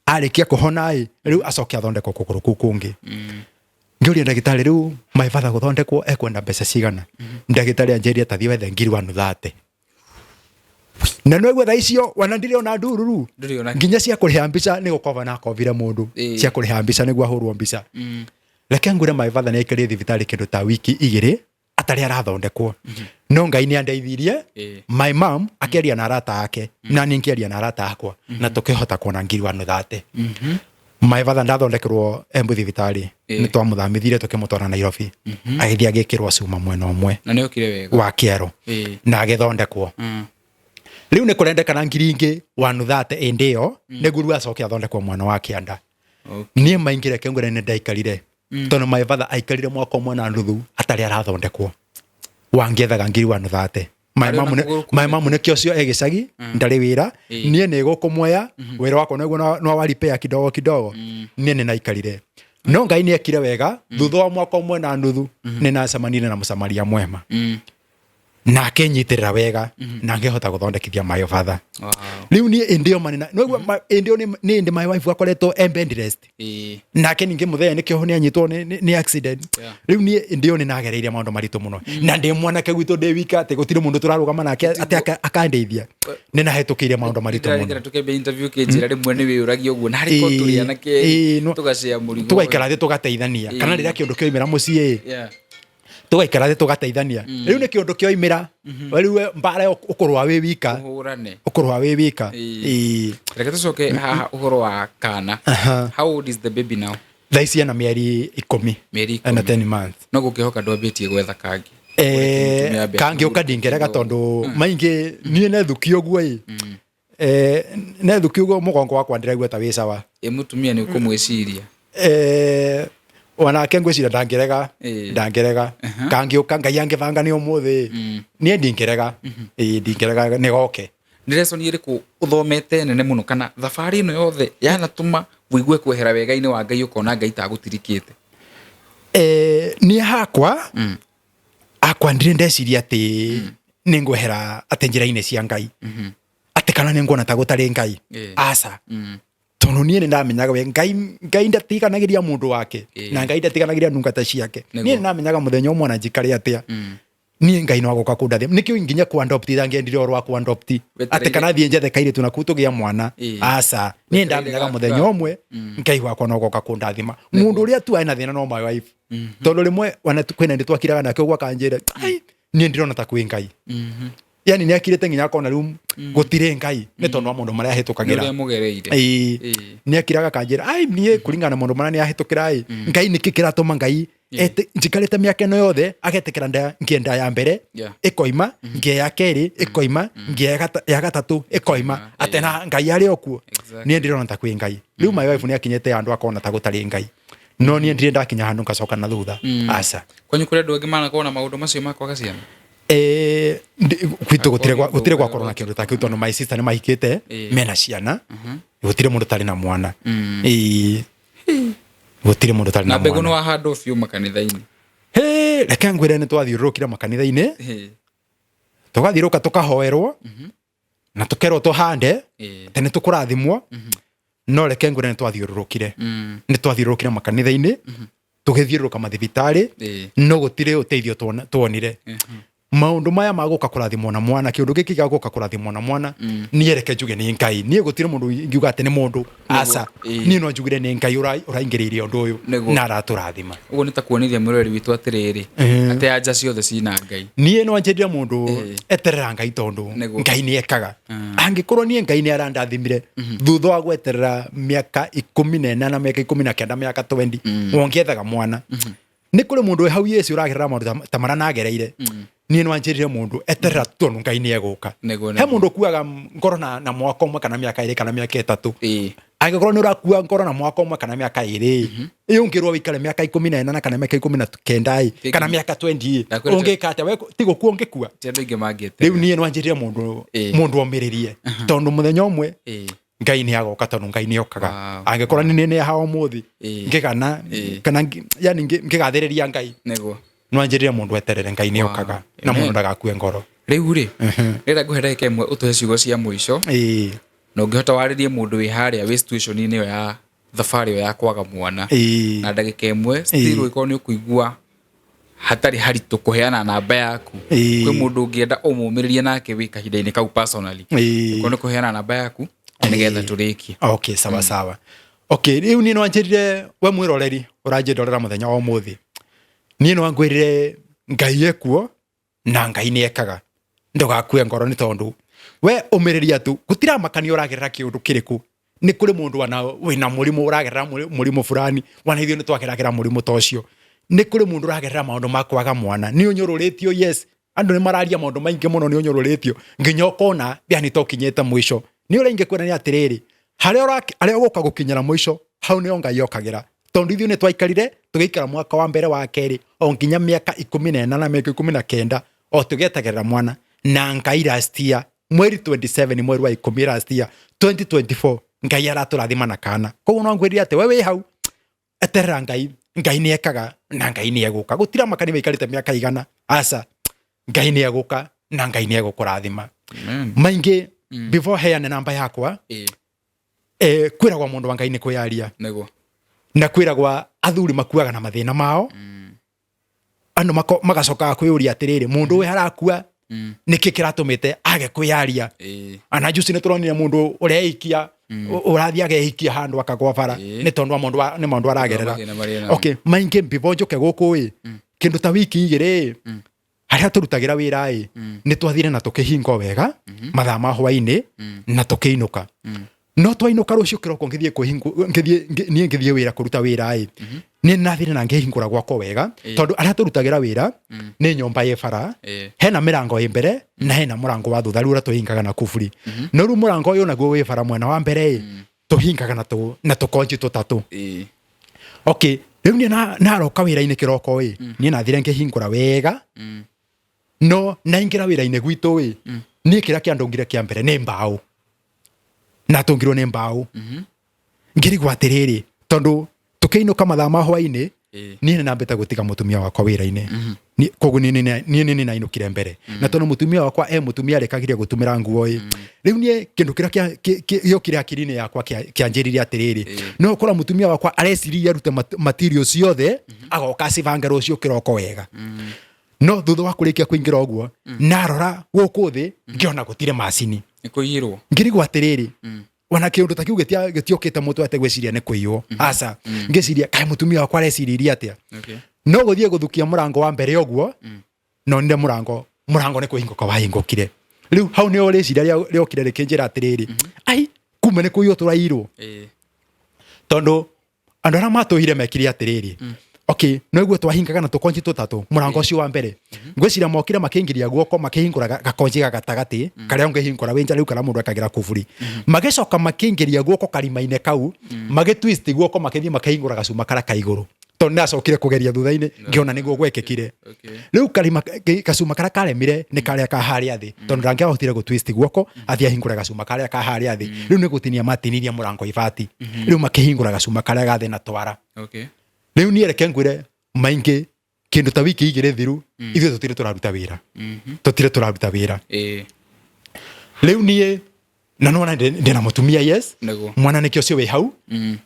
arikia kuhona riu acokia athondekwo kuguru kuu kungi ngiuria ndagitari riu my father guthondekwo ekwenda mbeca cigana ndagitari anjirire tathie wethe ngiri wanu thate na no igwe thaicio wana ndire ona ndururu nginya cia kuriha mbica ni gukova na kovire mundu cia kuriha mbica niguo ahurwo mbica reke ngure my father ni aikari thibitari kindu ta wiki igiri atari arathondekwo no Ngai ni andeithirie my mom akeria na arata ake na ni ngeria na arata akwa na tukihota kuona ngiri wanu thate my father ndathondekerwo Embu thibitari ni twamuthamithire tukimutwara Nairobi agithia agikirwo cuma mwena umwe na ni okire wega wa kiero na agithondekwo riu ni kurendekana ngiri ingi wanu thate indio niguo acoke athondekwo mwana wa kianda nie maingire kengure ni ndaikarire tondu my father aikarire mwaka umwe na nuthu atari arathondekwo wangiethaga ngiri wanu thate my mom ne kiocio egicagi ndari wira nie ni gukumwoya wira wako niguo no waripea kidogo nie ni naikarire no Ngai ni ekire wega thutha wa mwaka umwe na nuthu ni nacemanire na mucamaria mwema na akenyitirira wega na ngehota guthondekithia my father riu ni indio manina no indio ni indi my wife akoretwo embedded na keninge muthee nikio ni anyitwo ni accident riu ni indio ni nagereire maundu maritu muno na ndi mwana ke gwitu ndi wika ati gutire mundu turarugama nake ati akandeithia ni nahetukire maundu maritu muno ndira tukebe interview kinjira rimwe ni wiragia uguo na hariko turi anake tugacea murigo tugaikara thi tugateithania kana rira kiundu kioimira mucii tugaikara thi tugateithania riu ni kiundu kioimira riu mbara ukorwa wi wika ukorwa wi wika reke tucoke haha uhoro wa kana how old is the baby now thaisi ana mieri 10 na 10 months no gukihoka ndwambitie gwetha kangi kangi ukadingerega tondu maingi nie nethukio guo nethukio guo mugongo wakwa ndiregwa ta wi sawa mutumia ni ukumwiciria wana kengwicira ndangirega kangiuka Ngai angivanga ni umuthi nie ndingirega ndingirega ni goke ni lesson iriku uthomete nene muno kana thabari ino yothe yanatuma wigue kwehera wega-ini wa Ngai ukona Ngai tagutirikite ni hakwa akwa ndire ndeciria ati ni ngwehera ati njira-ini cia Ngai ati kana ni ngona tagutari Ngai asa tondu nie ni ndamenyaga we Ngai ndatiganagiria mundu wake na Ngai ndatiganagiria ndungata ciake nie ndamenyaga muthenya umwe na njikari atia nie Ngai no agoka kundathia nikio nginya ku adopt thangendire oro ku adopt ati kana thie njethe kaire tu na kutugia mwana asa nie ndamenyaga muthenya umwe Ngai wakwa no agoka kundathima mundu uria tu aina thina no my wife tondu rimwe wana kwina ndi twakiraga nake gwa kanjire ai niĩ ndirona ta kwĩ ngai yani nĩ akirĩte nginya akona rĩu gũtirĩ ngai nĩ tondũ wa maũndũ marĩa ahĩtũkagĩra nĩ akiraga kanjĩra ai niĩ kũringana na maũndũ marĩa nĩ ahĩtũkĩra ngai nĩkĩ kĩratũma ngai njikarĩte mĩaka ĩno yothe agetĩkĩra ngĩenda ya mbere ĩkoima ngĩe ya kerĩ ĩkoima ngĩe ya gatatũ ĩkoima atĩ na ngai arĩ o kuo niĩ ndirona ta kwĩ ngai rĩu my wife nĩ akinyĩte handũ akona ta gũtarĩ ngai no niĩ ndirĩ ndakinya handũ ngacoka na thutha aca kwanyu kũrĩ andũ angĩ manakorwo na maũndũ macio makwaga ciana gwitũ gũtirĩ gwakorwo na kĩndũ ta kĩu tondũ my sister nĩ mahikĩte mena ciana gũtirĩ mũndũ tarĩ na mwana gũtirĩ mũndũ tarĩ na mwana na mbegũ nĩ wahandwo biũ makanitha-inĩ reke ngwĩre nĩ twathiũrũrũkire makanitha-inĩ tũgathiũrũka tũkahoerwo na tũkerwo tũhande atĩ nĩ tũkũrathimwo no reke ngwĩre nĩ twathiũrũrũkire makanitha-inĩ tũgĩthiũrũrũka mathibitarĩ no gũtirĩ ũteithio tuonire maũndũ maya magũka kũrathimwo na mwana kĩũndũ gĩkĩ gĩa gũka kũrathimwo na mwana niĩ reke njuge nĩ ngai niĩ gũtirĩ mũndũ ingiuga atĩ nĩ mũndũ aca niĩ no njugire nĩ ngai ũraingĩrĩire ũndũ ũyũ na aratũrathima ũguo nĩ ta kuonithia mwĩrori witũ atĩrĩrĩ atĩ anja ciothe cina ngai niĩ no njendia mũndũ eterera ngai tondũ ngai nĩ ekaga angĩkorwo niĩ ngai nĩ arandathimire thutha wa gweterera mĩaka 18 na mĩaka 19 mĩaka 20 wongethaga mwana nĩ kũrĩ mũndũ hau Yesu ũragerera maũndũ ta marĩa nagereire niĩ no anjĩrire mũndũ eterera tondũ ngai nĩ egũka he mũndũ kuaga ngoro na mwaka ũmwe kana mĩaka 2 kana mĩaka 3 angĩkorwo nĩ ũrakua ngoro na mwaka ũmwe kana mĩaka 2 ũngĩrwo wĩikare mĩaka 18 kana mĩaka 19 kana mĩaka 20 ũngĩka atĩa we ti gũkua ũngĩkua rĩu niĩ no anjĩrire mũndũ omĩrĩrie tondũ mũthenya ũmwe ngai nĩ agoka tondũ ngai nĩ okaga angĩkorwo nĩ nĩ haha ũmũthĩ ngĩgana kana yani ngĩgathĩrĩria ngai no anjĩrire mũndũ eterere ngai nĩ okaga na mũndũ ndagakue ngoro rĩu rĩ rĩrĩa ngũhe kemwe ũtũhe ciugo cia mũico na ũngĩhota warĩrie mũndũ wĩ harĩa wĩ situation-inĩ ĩyo ya thabarĩ ĩyo ya kwaga mwana na ndagĩka ĩmwe still ũgĩkorwo nĩ ũkũigua hatarĩ haritũ kũheana namba yaku kwĩ mũndũ ũngĩenda ũmũmĩrĩrie nake wĩ kahinda-inĩ kau personally ũkorwo nĩ kũheana namba yaku nĩgetha tũrĩkie okay sawa okay rĩu niĩ no anjĩrire we mwĩroreri ũranjĩrorera mũthenya wa ũmũthĩ niĩ no ngwĩrire ngai ekuo na ngai nĩ ekaga ndũgakue ngoro nĩ tondũ we ũmĩrĩria tu gũtiramakania ũragerera kĩũndũ kĩrĩkũ nĩ kũrĩ mũndũ wĩna mũrimũ ũragerera mũrimũ fulani wana ithuĩ nĩ twageragĩra mũrimũ ta ũcio nĩ kũrĩ mũndũ ũragerera maũndũ ma kwaga mwana nĩ ũnyũrũrĩtio yes andũ nĩ mararia maũndũ maingĩ mũno nĩ ũnyũrũrĩtio nginya ũkona yani tokinyĩte mũico nĩ ũrĩa ingĩkwĩra nĩ atĩrĩrĩ harĩa ũgũka gũkinyĩra mũico hau nĩo ngai okagĩra tondũ ithuĩ nĩ twaikarire tũgĩikara mwaka wa mbere wa kerĩ o nginya mĩaka 14 na mĩaka 19 o tũgĩetagĩrĩra mwana na ngai last year mweri 27 mweri wa 10 last year 2024 ngai aratũrathima na kana koguo no ngwĩrire atĩ we wĩ hau eterera ngai nĩ ekaga na ngai nĩ egũka gũtira makani maikarĩte mĩaka igana aca ngai nĩ egũka na ngai nĩ egũkũrathima maingĩ before heane namba yakwa kwĩragwo mũndũ wa ngai nĩ kwĩyaria na kwĩragwo athuri makuaga na mathĩna mao andũ magacokaga kwĩyũria atĩrĩrĩ mũndũ ũyũ harakua nĩkĩ kĩratũmĩte age kwĩyaria ana juice nĩ tũronire mũndũ ũreikia ũrathiĩ ageikia handũ akagwa bara nĩ tondũ nĩ maũndũ aragerera okay maingĩ before njoke gũkũ kĩndũ ta wiki igĩrĩ harĩa tũrutagĩra wĩra nĩ twathire na tũkĩhingo wega mathaa ma hwainĩ na tũkĩinũka no twainũka rũciũ kĩroko ngĩthiĩ wĩra kũruta wĩra nĩ nathire na ngĩhingũra gwakwa wega tondũ arĩa tũrutagĩra wĩra nĩ nyũmba ĩ bara hena mĩrango ĩ mbere na hena mũrango wa thutha rĩu ũrĩa tũhingaga na kuburi no rĩu mũrango ũyũ naguo wĩ bara mwena wa mbere tũhingaga na tũkonji tũtatũ okay rĩu niĩ naroka wĩra-inĩ kĩroko niĩ nathire ngĩhingũra wega no naingĩra wĩra-inĩ gwitũ niĩ kĩrĩa kĩandũngire kĩa mbere nĩ mbaũ na tũngirwo nĩ mbaũ ngĩrigwo atĩrĩrĩ tondũ tũkĩinũka mathaa ma hwainĩ niĩ nambĩte gũtiga mũtumia wakwa wĩra-inĩ koguo niĩ nĩ nainũkire mbere na tondũ mũtumia wakwa mũtumia arekagire gũtũmĩra nguo rĩu niĩ kĩndũ kĩrĩa gĩokire akiri-inĩ yakwa kĩanjĩrire atĩrĩrĩ no ũkora mũtumia wakwa areciria arute material ciothe agoka acibange rũciũ kĩroko wega no thutha wa kũrĩkia kũingĩra ũguo narora gũkũ thĩ ngĩona gũtirĩ macini ngĩrigwo atĩrĩrĩ wana kĩũndũ ta kĩu gĩtiokĩte mũtwe atĩ gwĩciria nĩ kũiywo aca ngĩciria kaĩ mũtumia wakwa areciririe atĩa no gũthiĩ gũthukia mũrango wa mbere ũguo no nde murango nä kå hingå ka wahingå kire rä u hau nä o rä cira rä okire rä kä njä ra atä rä rä ai kuma nä kå iyo tå rairwo tondå andå arä a matå hire mekire atä rä rä okay no iguo twahingaga na tukonji tutatu murango ucio wa mbere ngwicira mokire makingiria guoko makihingura gakonji gatagati karia ungihingura winja riu kana mundu akagira kuvuri magicoka makingiria guoko karimaine kau magitwist guoko makithie makihingura gacuma kara kaiguru to nacokire kugeria thutha-ini ngiona niguo gwekekire riu karima gacuma kara karemire ni karia ka haria thi tondu ndangiahotire gutwist guoko athia hingura gacuma karia ka haria thi riu ni gutinia matiniria murango ibati riu makihingura gacuma karia gathi na twara riu ni reke ngwire maingi kindu ta wiki igire thiru ithuĩ tutire turaruta wira riu ni na nona ndina mutumia yes mwana nikio cio wi hau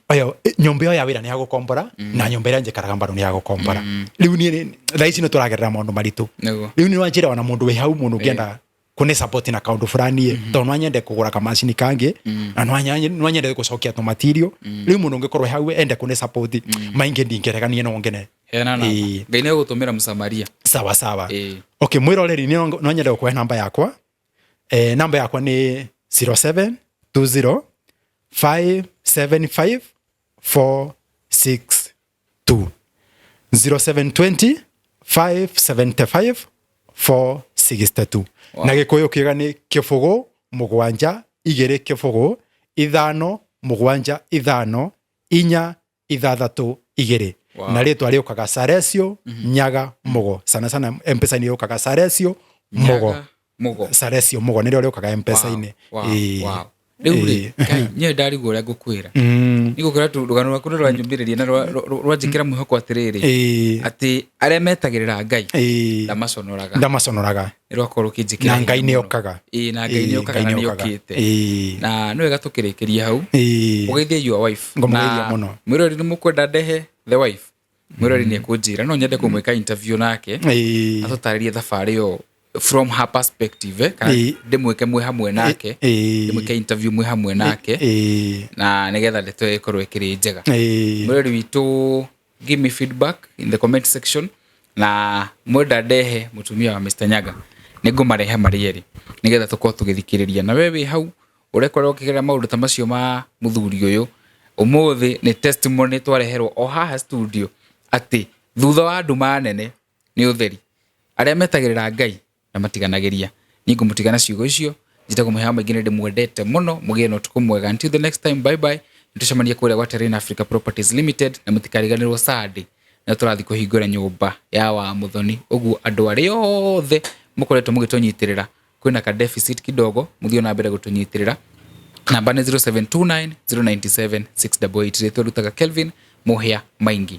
oyo nyombe yo ya wira ni ya gukombora na nyombe ria njikaraga mbaru ni ya gukombora riu ni thaici ni turagerera maundu maritu riu ni wanjira wana mundu wi hau mundu ngienda kune support na kaundu fulani to no anyende kugura ka machine kangi na no anyende gucokia to material riu mundu ngikorwo hau ende kune support maingi ndingeregania no ngene ngai ne gutumira musamaria sawa okay mwiroreri ni no anyende kuhe namba yakwa namba yakwa ni 0720 575 462 0720 575 462 na gikuyu kiga ni kibugu mugwanja igiri kibugu ithano mugwanja ithano inya ithathatu igiri na ritwa riukaga Saresio Nyaga Mugo sana M-Pesa ni riukaga Saresio Mugo Saresio Mugo ni riukaga M-Pesa ini riu ri nye ndari guria ngukwira ni gukira tu rugano rwaku rwanjumbiriria na rwanjikira mwihoko atiriri ati aria metagirira ngai ndamaconoraga rwakorwo kinjikira na ngai ni okaga na ngai ni okaga na ni okite na no igatukirikiria hau ugeithie your wife ngomugeithia muno mwirori ni mukwenda ndehe the wife mwirori ni ekunjira no nyende kumwika interview nake atutaririe thabari yo from her perspective kana ndimwike mwe hamwe nake ndimwike interview mwe hamwe nake na nigetha ndeto ikorwo ikiri njega mwirori witu give me feedback in the comment section na mwenda ndehe mutumia wa Mr. Nyaga ningumarehe marieri nigetha tukorwo tugithikiriria na wewe hau urekorwo ukigera maundu ta macio ma muthuri uyu umuthi ni testimony twareherwo o haha studio ati thutha wa nduma nene ni utheri aria metagirira ngai na matiganagiria ningo mutigana ciugo icio njitago muheha maingine ndimwendete muno mugie no tukumwega until the next time bye bye nitucemania kuria gwa Terrain Africa Properties Limited na mutikariganirwo Saturday na turathi kuhingura nyumba ya wa muthoni uguo andu ari othe mukoretwo mugitunyitirira kwina ka deficit kidogo muthio na mbere gutunyitirira namba ni 0729 097 688 ritaga Kelvin Muhia Maingi